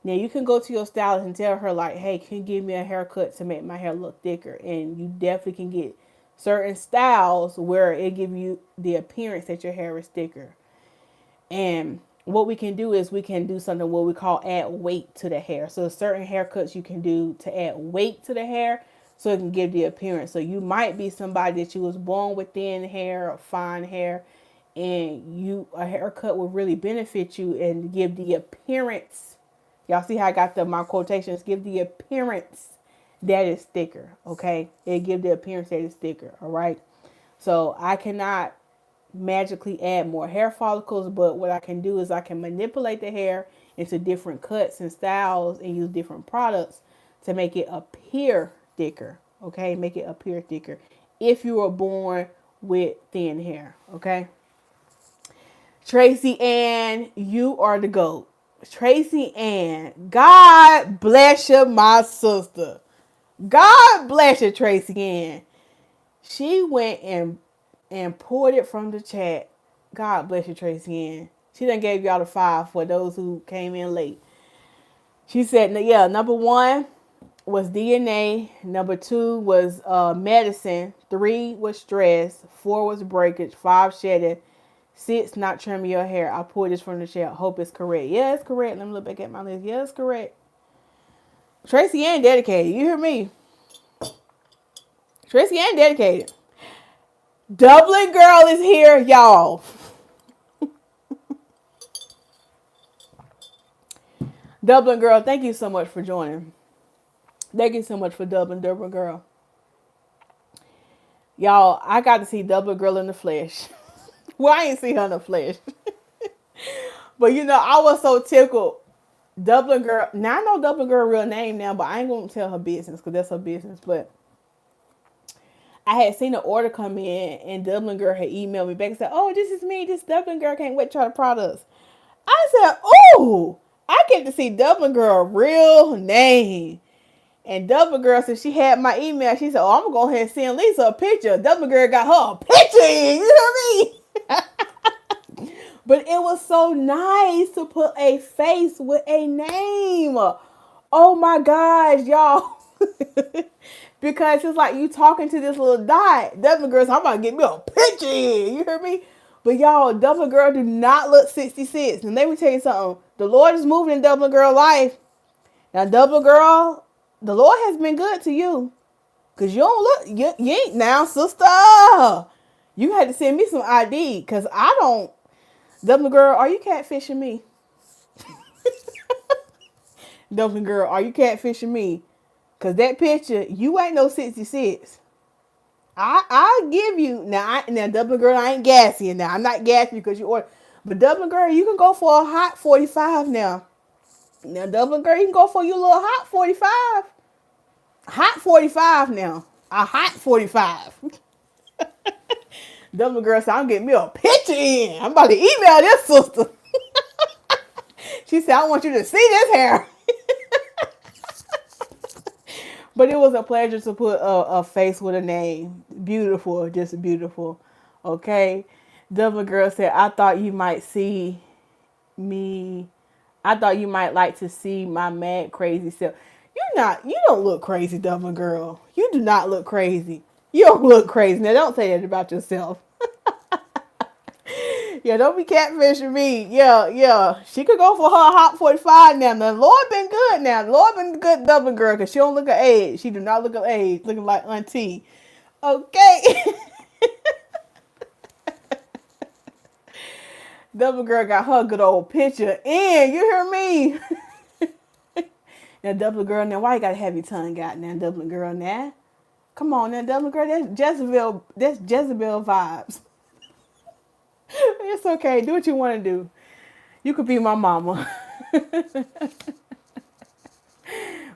Now, you can go to your stylist and tell her, like, hey, can you give me a haircut to make my hair look thicker? And you definitely can get certain styles where it give you the appearance that your hair is thicker. And what we can do is we can do something what we call add weight to the hair. So certain haircuts you can do to add weight to the hair so it can give the appearance. So you might be somebody that you was born with thin hair or fine hair, and a haircut will really benefit you and give the appearance. Y'all see how I got my quotations? Give the appearance that is thicker, okay? It give the appearance that is thicker, all right? So I cannot magically add more hair follicles, but what I can do is I can manipulate the hair into different cuts and styles and use different products to make it appear thicker, okay? Make it appear thicker. If you were born with thin hair. Okay. Tracy Ann, you are the GOAT. Tracy Ann, God bless you, my sister. God bless you, Tracy Ann. She went and pulled it from the chat. God bless you, Tracy Ann. She done gave y'all the 5 for those who came in late. She said, yeah, number 1 was DNA. Number 2 was medicine. 3 was stress. 4 was breakage. 5 shedding. 6 not trimming your hair. I pulled this from the chat. Hope it's correct. Yeah, it's correct. Let me look back at my list. Yeah, it's correct. Tracy Ann dedicated. You hear me? Tracy Ann dedicated. Dublin girl is here, y'all. Dublin girl, thank you so much for joining. Thank you so much for Dublin girl. Y'all, I got to see Dublin girl in the flesh. Well, I ain't see her in the flesh. But you know, I was so tickled. Dublin girl. Now I know Dublin girl real name now, but I ain't gonna tell her business because that's her business. But I had seen an order come in, and Dublin girl had emailed me back and said, "Oh, this is me. This Dublin girl can't wait to try the products." I said, "Oh, I get to see Dublin girl real name." And Dublin girl, since she had my email, she said, "Oh, I'm gonna go ahead and send Lisa a picture." Dublin girl got her a picture in. You know what I mean? But it was so nice to put a face with a name. Oh my gosh, y'all. Because it's like you talking to this little dot. Dublin girl said, "I'm about to get me a picture in." You hear me? But y'all, Dublin girl do not look 66. And let me tell you something. The Lord is moving in Dublin girl life. Now, Dublin girl, the Lord has been good to you. Because you don't look, you ain't now, sister. You had to send me some ID. Because I don't. Dublin girl, are you catfishing me? Dublin girl, are you catfishing me? Because that picture, you ain't no 66. I'll give you. Now, Dublin girl, I ain't gassy. Now, I'm not gassy because you order. But Dublin girl, you can go for a hot 45 now. Now, Dublin girl, you can go for your little hot 45. Hot 45 now. A hot 45. Dublin girl said, "I'm getting me a picture in. I'm about to email this sister." She said, "I want you to see this hair." But it was a pleasure to put a face with a name. Beautiful. Just beautiful. Okay. Dublin girl said, "I thought you might see me. I thought you might like to see my mad crazy self." You don't look crazy, Dublin girl. You do not look crazy. You don't look crazy. Now, don't say that about yourself. Yeah, don't be catfishing me. Yeah. She could go for her hot 45 now. The Lord been good now. The Lord been good, Dublin girl, because she don't look her age. She do not look her age. Looking like auntie. Okay. Dublin girl got her good old picture in. You hear me? Now, Dublin girl, now why you gotta have your tongue out now, Dublin girl, now? Come on now, Dublin girl, that's Jezebel vibes. It's okay, do what you want to do. You could be my mama.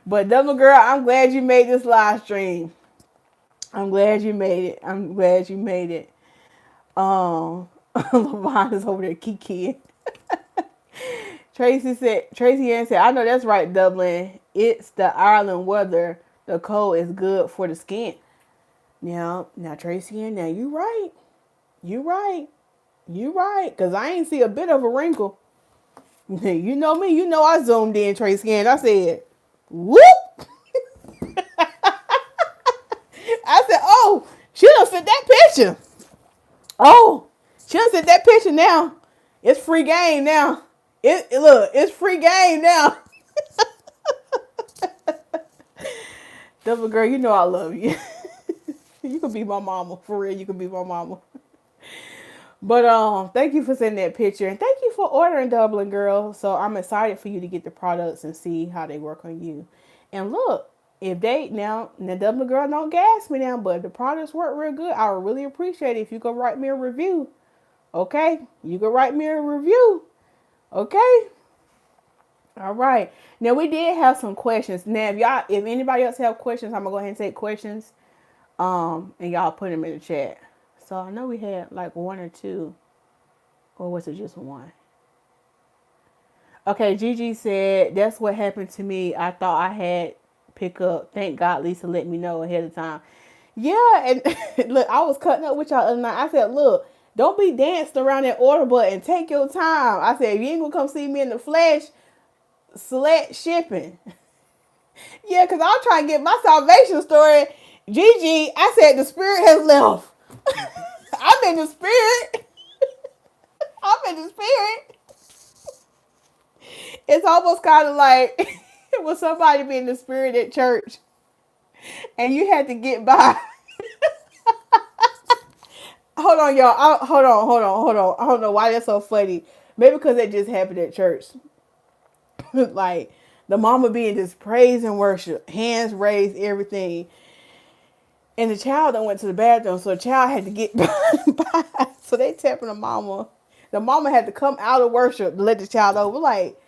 But Dublin girl, I'm glad you made this live stream. I'm glad you made it. LeVon is over there kikiing. Tracy Ann said, "I know that's right, Dublin. It's the Ireland weather. The cold is good for the skin." Now, Tracy Ann, now you right. Because I ain't see a bit of a wrinkle. You know me. You know I zoomed in, Tracy Ann. I said, whoop. I said, "Oh, she done sent that picture. Oh, she done sent that picture now. It's free game now. It's free game now." Dublin girl, you know I love you. You can be my mama. For real, you can be my mama. But thank you for sending that picture. And thank you for ordering, Dublin girl. So I'm excited for you to get the products and see how they work on you. And look, if they now Dublin girl, don't gas me now, but the products work real good. I would really appreciate it if you could write me a review. Okay? You could write me a review. Okay? All right. Now we did have some questions. Now if anybody else have questions, I'm gonna go ahead and take questions. And y'all put them in the chat. So I know we had like one or two, or was it just one? Okay, Gigi said that's what happened to me. I thought I had pickup. Thank God Lisa let me know ahead of time. Yeah, and look, I was cutting up with y'all other night. I said, look, don't be dancing around that order button. Take your time. I said, if you ain't gonna come see me in the flesh, select shipping. Yeah, because I'm trying to get my salvation story. Gigi, I said the spirit has left. I'm in the spirit. I'm in the spirit. It's almost kind of like when somebody be in the spirit at church and you had to get by. Hold on, y'all. Hold on. I don't know why that's so funny. Maybe because it just happened at church. Like the mama being just praise and worship, hands raised, everything. And the child done went to the bathroom, so the child had to get by. So they tapping the mama. The mama had to come out of worship to let the child over. Like,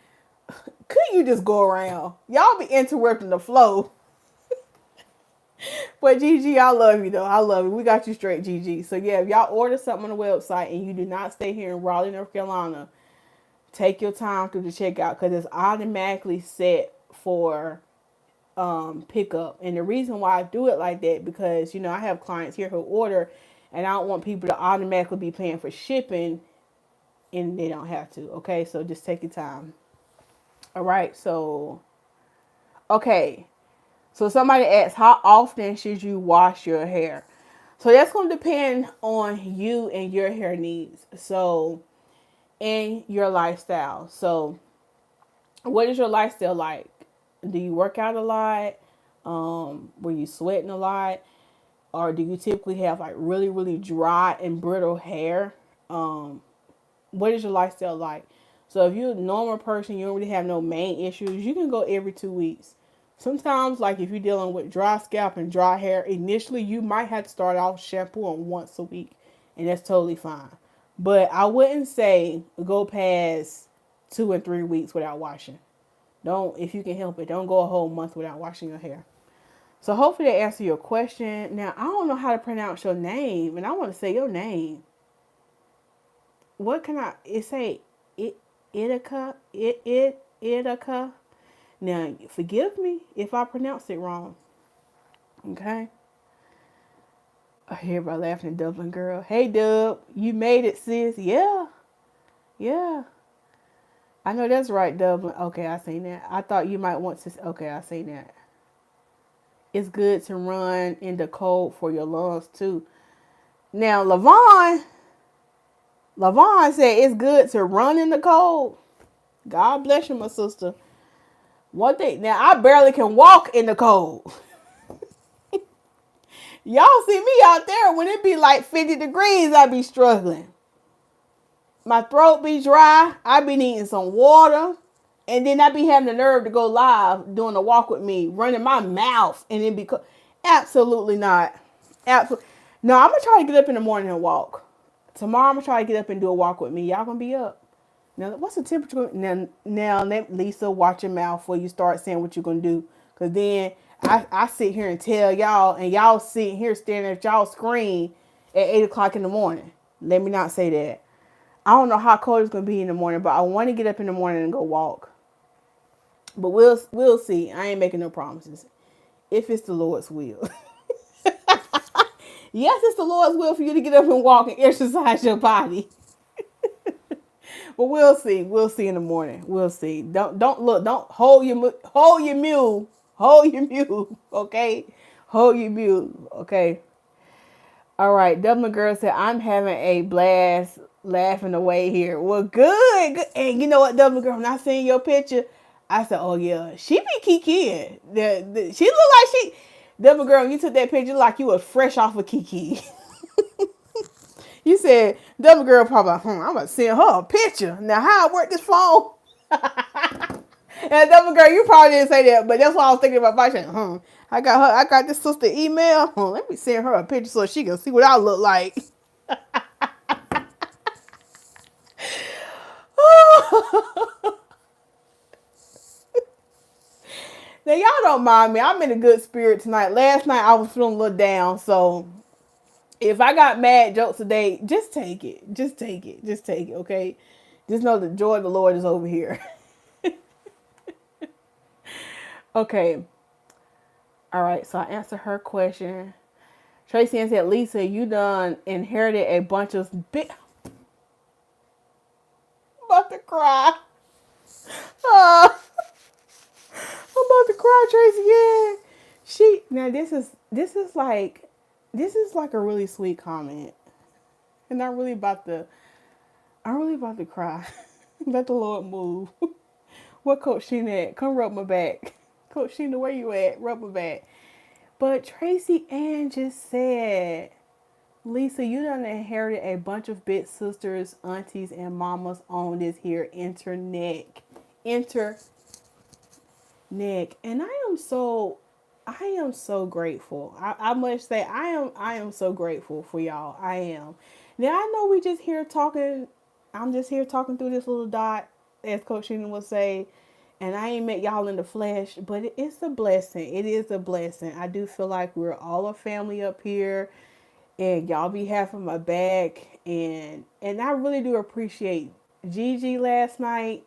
could you just go around? Y'all be interrupting the flow. But Gigi, I love you though. I love you. We got you straight, Gigi. So yeah, if y'all order something on the website and you do not stay here in Raleigh, North Carolina, take your time through the checkout because it's automatically set for pickup. And the reason why I do it like that because I have clients here who order, and I don't want people to automatically be paying for shipping, and they don't have to. Okay, so just take your time. All right, so okay. So somebody asks, how often should you wash your hair? So that's going to depend on you and your hair needs. So, and your lifestyle. So, what is your lifestyle like? Do you work out a lot? Were you sweating a lot? Or do you typically have like really, really dry and brittle hair? What is your lifestyle like? So if you're a normal person, you don't really have no main issues, you can go every 2 weeks. Sometimes, like if you're dealing with dry scalp and dry hair, initially you might have to start off shampooing once a week, and that's totally fine. But I wouldn't say go past 2 and 3 weeks without washing. Don't, if you can help it, don't go a whole month without washing your hair. So hopefully that answers your question. Now, I don't know how to pronounce your name, and I want to say your name. What can it say? Itica? Itica? Now, forgive me if I pronounce it wrong. Okay? I hear about laughing at Dublin girl. Hey, Dub, you made it, sis. Yeah. Yeah. I know that's right, Dublin. Okay, I seen that. I thought you might want to. Okay, I seen that. It's good to run in the cold for your lungs, too. Now, Lavon said it's good to run in the cold. God bless you, my sister. One thing, now I barely can walk in the cold. Y'all see me out there when it be like 50 degrees, I be struggling. My throat be dry. I be needing some water. And then I be having the nerve to go live doing a walk with me, running my mouth, and then be absolutely not. Absolutely. No, I'm going to try to get up in the morning and walk. Tomorrow I'm going to try to get up and do a walk with me. Y'all going to be up. Now, what's the temperature? Now, let Lisa watch your mouth before you start saying what you're going to do. Because then I sit here and tell y'all, and y'all sitting here staring at y'all screen at 8 o'clock in the morning. Let me not say that. I don't know how cold it's going to be in the morning, but I want to get up in the morning and go walk. But we'll see. I ain't making no promises. If it's the Lord's will. Yes, it's the Lord's will for you to get up and walk and exercise your body. But we'll see. We'll see in the morning. We'll see. Don't look. Don't hold your mule. Hold your mule. Okay. Hold your mule. Okay. All right. Dublin girl said I'm having a blast laughing away here. Well, good. And you know what, Dublin girl? When I seen your picture, I said, oh yeah, she be kikiing. She look like she. Dublin girl, you took that picture like you was fresh off of Kiki. You said, Dublin girl probably, I'm going to send her a picture. Now, how I work this phone? And Dublin girl, you probably didn't say that, but that's what I was thinking about. I said, I got this sister email. Let me send her a picture so she can see what I look like. Now, y'all don't mind me. I'm in a good spirit tonight. Last night, I was feeling a little down, so If I got mad jokes today, just take it. Just take it. Just take it, okay? Just know the joy of the Lord is over here. Okay. All right. So I answered her question. Tracy Ann said, Lisa, you done inherited a bunch of big. I'm about to cry. Oh, I'm about to cry, Tracy Ann. She now this is like a really sweet comment. And I'm really about to cry. Let the Lord move. What Coach Sheena at? Come rub my back. Coach Sheena, where you at? Rub my back. But Tracy Ann just said, Lisa, you done inherited a bunch of big sisters, aunties, and mamas on this here internet. Internet. And I am so grateful. I must say I am so grateful for y'all. I am. Now I know we just here talking. I'm just here talking through this little dot, as Coach Sheena would say, and I ain't met y'all in the flesh, but it's a blessing. It is a blessing. I do feel like we're all a family up here, and y'all be having my back, and I really do appreciate Gigi last night.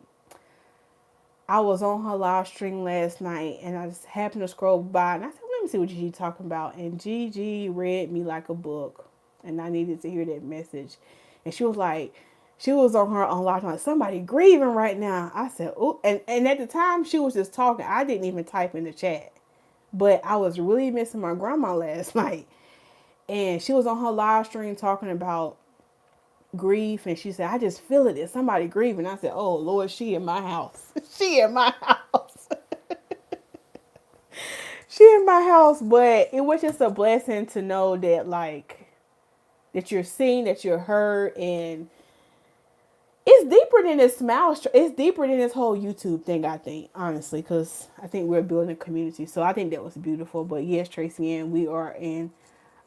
I was on her live stream last night and I just happened to scroll by and I said, let me see what Gigi talking about. And Gigi read me like a book and I needed to hear that message. And she was like, she was on her own live like somebody grieving right now. I said, oh, and at the time she was just talking. I didn't even type in the chat. But I was really missing my grandma last night. And she was on her live stream talking about grief, and she said, I just feel it. There's somebody grieving. I said, oh Lord, she in my house. She in my house. She in my house. But it was just a blessing to know that that you're seen, that you're heard, and it's deeper than this smile. It's deeper than this whole YouTube thing, I think, honestly, because I think we're building a community. So I think that was beautiful. But yes, Tracy Ann, we are in.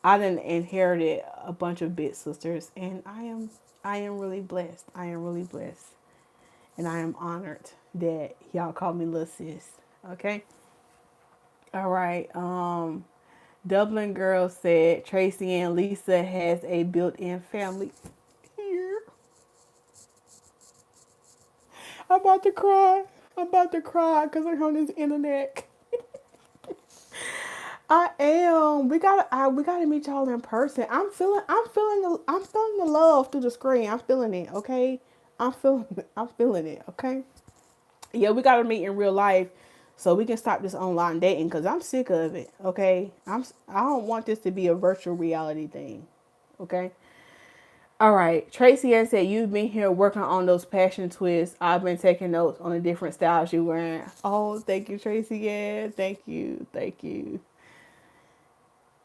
I done inherited a bunch of big sisters, and I am really blessed. I am really blessed, and I am honored that y'all call me little sis. Okay. All right. Dublin girl said Tracy and Lisa has a built-in family. Here, I'm about to cry. I'm about to cry because I'm on this internet. I am. We gotta meet y'all in person. I'm feeling the love through the screen. I'm feeling it. Okay, I'm feeling it. Okay. Yeah, we gotta meet in real life so we can stop this online dating because I'm sick of it. Okay, I don't want this to be a virtual reality thing. Okay. All right. Tracy Ann said you've been here working on those passion twists. I've been taking notes on the different styles you're wearing. Oh, thank you, Tracy Ann. Thank you. Thank you.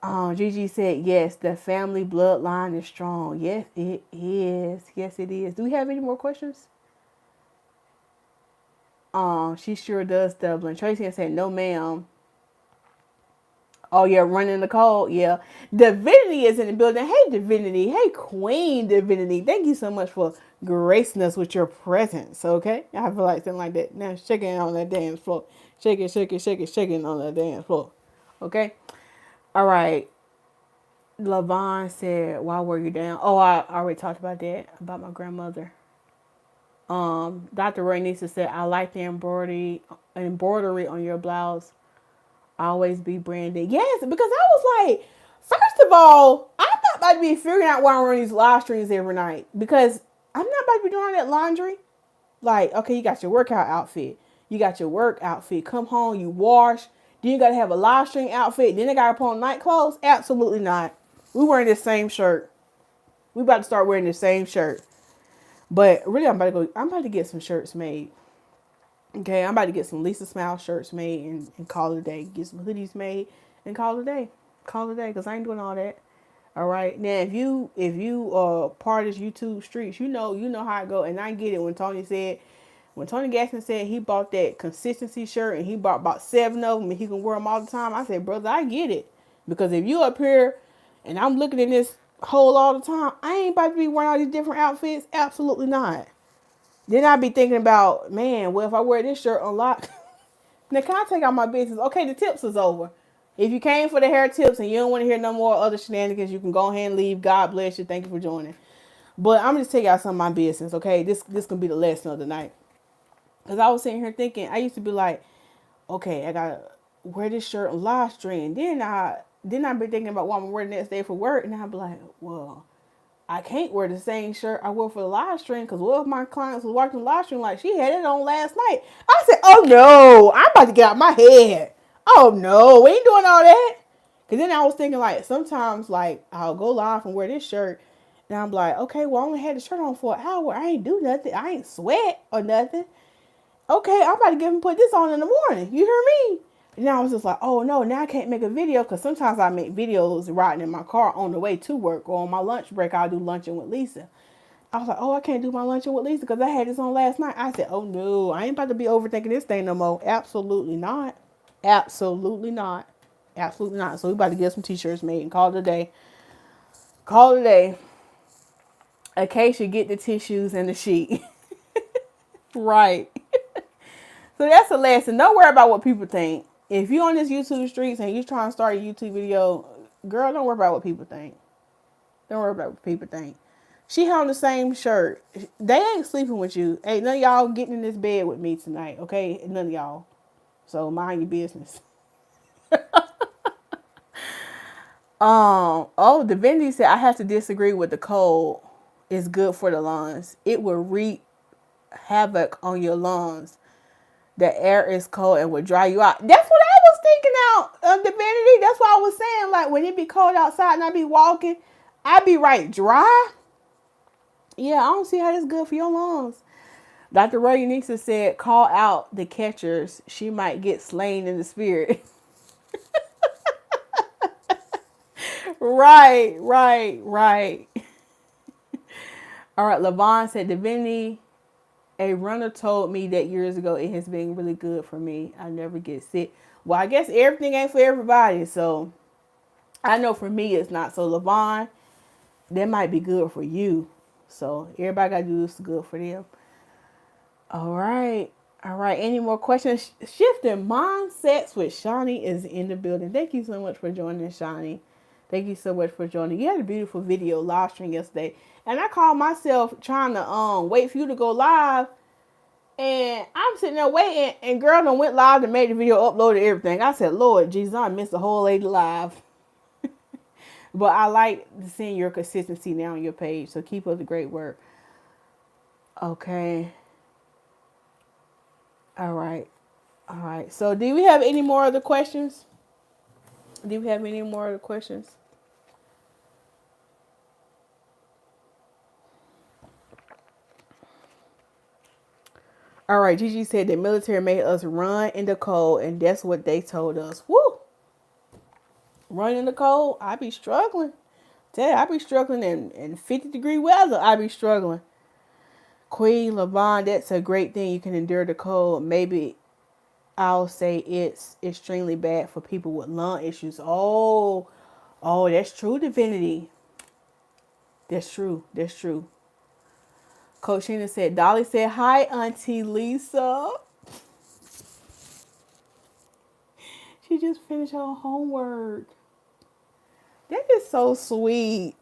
Gigi said, yes, the family bloodline is strong. Yes, it is. Yes, it is. Do we have any more questions? She sure does, Dublin. Tracy said, no, ma'am. Oh, yeah, running the cold. Yeah. Divinity is in the building. Hey, Divinity. Hey, Queen Divinity. Thank you so much for gracing us with your presence, okay? I feel like something like that. Now, shaking on that dance floor. Shake it, shake it, shake it, shaking on that dance floor. Okay? All right. Lavon said, why were you down? Oh, I already talked about that, about my grandmother. Dr. Rainisa said, I like the embroidery on your blouse. Always be branded. Yes, because I was like, first of all, I'm not about to be figuring out why I'm running these live streams every night. Because I'm not about to be doing that laundry. Like, okay, you got your workout outfit. You got your work outfit. Come home, you wash. Then you got to have a live stream outfit. Then they got to put on night clothes. Absolutely not. We wearing this same shirt. We about to start wearing the same shirt. But really, I'm about to get some shirts made. Okay, I'm about to get some Lisa Smilez shirts made and call it a day. Get some hoodies made and call it a day. Call it a day, because I ain't doing all that. All right. Now, if you are part of this YouTube streets, you know how it go. And I get it when Tony Gaston said he bought that consistency shirt and he bought about 7 of them and he can wear them all the time. I said, brother, I get it. Because if you up here and I'm looking in this hole all the time, I ain't about to be wearing all these different outfits. Absolutely not. Then I'd be thinking about, man, well, if I wear this shirt unlocked, now can I take out my business? Okay, the tips is over. If you came for the hair tips and you don't want to hear no more other shenanigans, you can go ahead and leave. God bless you. Thank you for joining. But I'm just tell y'all some of my business, okay? This gonna be the lesson of the night. Cause I was sitting here thinking, I used to be like, okay, I gotta wear this shirt on live stream. Then I be thinking about what I'm gonna wear the next day for work, and I'd be like, well, I can't wear the same shirt I wore for the live stream, because what if my clients was watching the live stream like she had it on last night? I said, oh no, I'm about to get out my head. Oh no, we ain't doing all that. Cause then I was thinking like sometimes like I'll go live and wear this shirt, and I'm like, okay, well I only had the shirt on for an hour. I ain't do nothing. I ain't sweat or nothing. Okay, I'm about to get him put this on in the morning. You hear me? And I was just like, oh no, now I can't make a video, because sometimes I make videos riding in my car on the way to work, or on my lunch break I'll do luncheon with Lisa. I was like, oh, I can't do my luncheon with Lisa because I had this on last night. I said, oh no, I ain't about to be overthinking this thing no more. Absolutely not. Absolutely not. Absolutely not. So we about to get some t-shirts made and call it a day. Call it a day. Acacia, get the tissues and the sheet. Right. So that's a lesson. Don't worry about what people think. If you're on this YouTube streets and you're trying to start a YouTube video, girl, don't worry about what people think. Don't worry about what people think. She had on the same shirt. They ain't sleeping with you. Ain't none of y'all getting in this bed with me tonight, okay? None of y'all. So mind your business. Divinity said, I have to disagree with the cold. It's good for the lungs. It will wreak havoc on your lungs. The air is cold and will dry you out. That's what I was thinking out, Divinity. That's what I was saying. Like, when it be cold outside and I be walking, I be right dry. Yeah, I don't see how that's good for your lungs. Dr. Ray Unisa said, call out the catchers. She might get slain in the spirit. Right. All right, Levon said, Divinity, a runner told me that years ago it has been really good for me. I never get sick. Well, I guess everything ain't for everybody. So I know for me it's not. So Levon, that might be good for you. So everybody got to do this good for them. All right. Any more questions? Shifting mindsets with Shawnee is in the building. Thank you so much for joining, Shawnee. Thank you so much for joining. You had a beautiful video live stream yesterday. And I called myself trying to wait for you to go live. And I'm sitting there waiting. And girl done went live and made the video, uploaded everything. I said, Lord Jesus, I missed the whole lady live. But I like seeing your consistency now on your page. So keep up the great work. Okay. All right. So do we have any more other questions? All right. Gigi said the military made us run in the cold, and that's what they told us. Woo! Run in the cold? I be struggling. Tell you, I be struggling in 50-degree weather. I be struggling. Queen Levon, that's a great thing. You can endure the cold. Maybe I'll say it's extremely bad for people with lung issues. Oh, that's true, Divinity. That's true. Coach Sheena said, Dolly said, hi, Auntie Lisa. She just finished her homework. That is so sweet.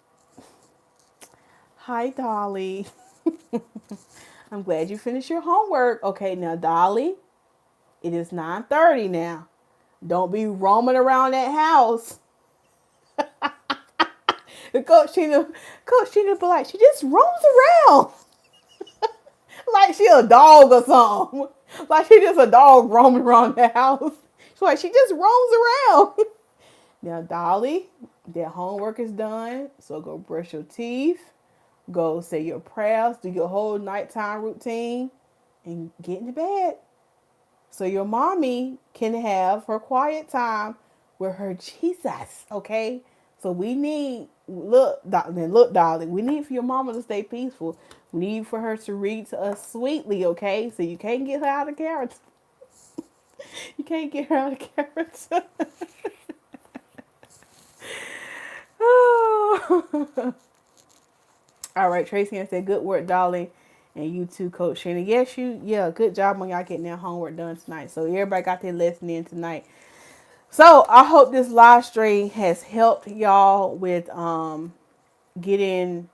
Hi, Dolly. I'm glad you finished your homework. Okay, now, Dolly, it is 9:30 now. Don't be roaming around that house. Coach Sheena be like, she just roams around. Like she a dog or something. Like she just a dog roaming around the house. She's like, she just roams around. Now, Dolly, that homework is done. So go brush your teeth. Go say your prayers. Do your whole nighttime routine. And get into bed. So your mommy can have her quiet time with her Jesus. Okay? So we need, look, Dolly, we need for your mama to stay peaceful. We need for her to read to us sweetly, okay? So you can't get her out of character. You can't get her out of character. All right, Tracy said, good work, Dolly. And you too, Coach Shannon. Yes, good job on y'all getting that homework done tonight. So everybody got their lesson in tonight. So I hope this live stream has helped y'all with getting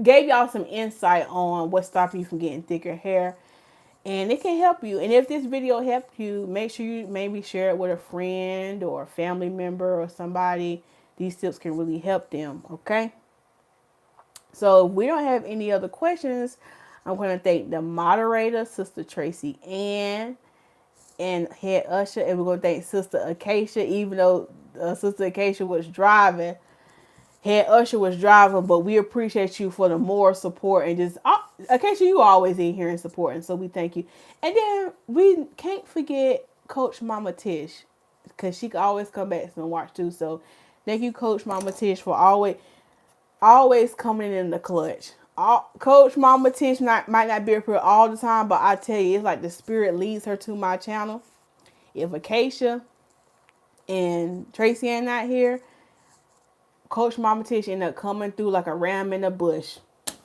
gave y'all some insight on what's stopping you from getting thicker hair. And it can help you. And if this video helped you, make sure you maybe share it with a friend or a family member or somebody. These tips can really help them, okay? So if we don't have any other questions, I'm going to thank the moderator, Sister Tracy Ann, and Head Usher. And we're going to thank Sister Acacia, even though Sister Acacia was driving. Head Usher was driving, but we appreciate you for the more support and just Acacia, you always in here and supporting, so we thank you. And then we can't forget Coach Mama Tish, because she can always come back and watch too. So thank you, Coach Mama Tish, for always coming in the clutch. Coach Mama Tish might not be up here all the time, but I tell you, it's like the spirit leads her to my channel. If Acacia and Tracy ain't not here, Coach Mama Tish ended up coming through like a ram in a bush.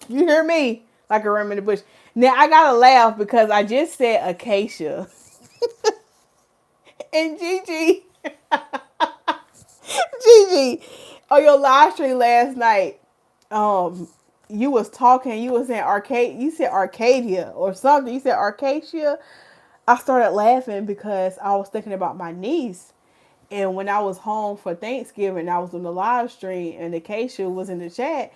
You hear me? Like a ram in the bush. Now, I gotta laugh because I just said Acacia. And Gigi. Gigi, on your live stream last night, you was talking, you was saying you said Arcadia or something. You said Arcadia. I started laughing because I was thinking about my niece. And when I was home for Thanksgiving, I was on the live stream and Acacia was in the chat.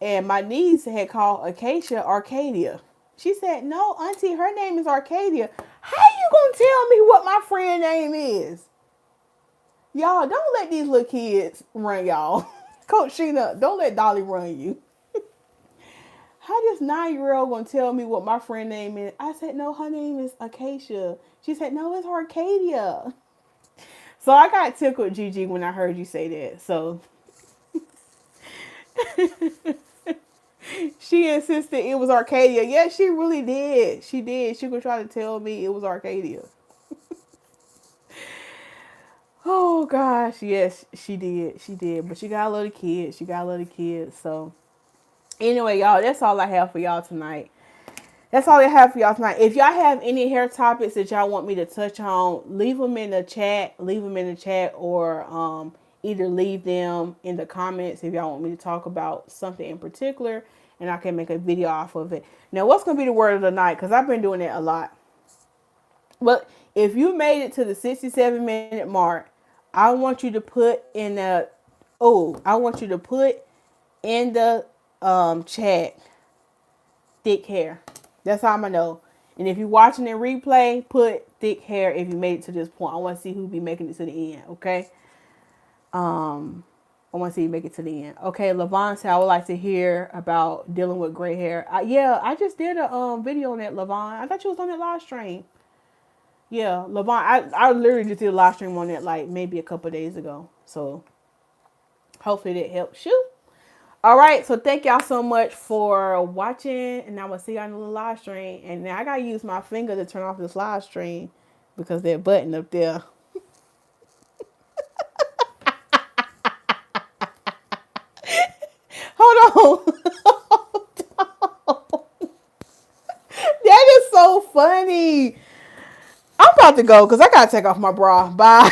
And my niece had called Acacia Arcadia. She said, no, Auntie, her name is Arcadia. How you gonna tell me what my friend name is? Y'all, don't let these little kids run y'all. Coach Sheena, don't let Dolly run you. How this 9-year-old gonna tell me what my friend name is? I said, no, her name is Acacia. She said, no, it's Arcadia. So I got tickled, Gigi, when I heard you say that. So she insisted it was Arcadia. Yeah, she really did. She did. She was trying to tell me it was Arcadia. Oh, gosh. Yes, she did. She did. But she got a lot of kids. She got a lot of kids. So anyway, y'all, that's all I have for y'all tonight. That's all I have for y'all tonight. If y'all have any hair topics that y'all want me to touch on, leave them in the chat. Leave them in the chat, or either leave them in the comments if y'all want me to talk about something in particular, and I can make a video off of it. Now, what's going to be the word of the night? Because I've been doing that a lot. But if you made it to the 67-minute mark, I want you to put in the chat thick hair. That's how I'm gonna know. And if you're watching in replay, put thick hair if you made it to this point. I want to see who be making it to the end, okay? I want to see you make it to the end. Okay, Levon said, I would like to hear about dealing with gray hair. Yeah, I just did a video on that, Levon. I thought you was on that live stream. Yeah, Levon, I literally just did a live stream on that like maybe a couple days ago. So hopefully that helps you. All right, so thank y'all so much for watching, and I will see y'all in the live stream. And now I gotta use my finger to turn off this live stream because that button up there. Hold on. That is so funny. I'm about to go because I gotta take off my bra. Bye.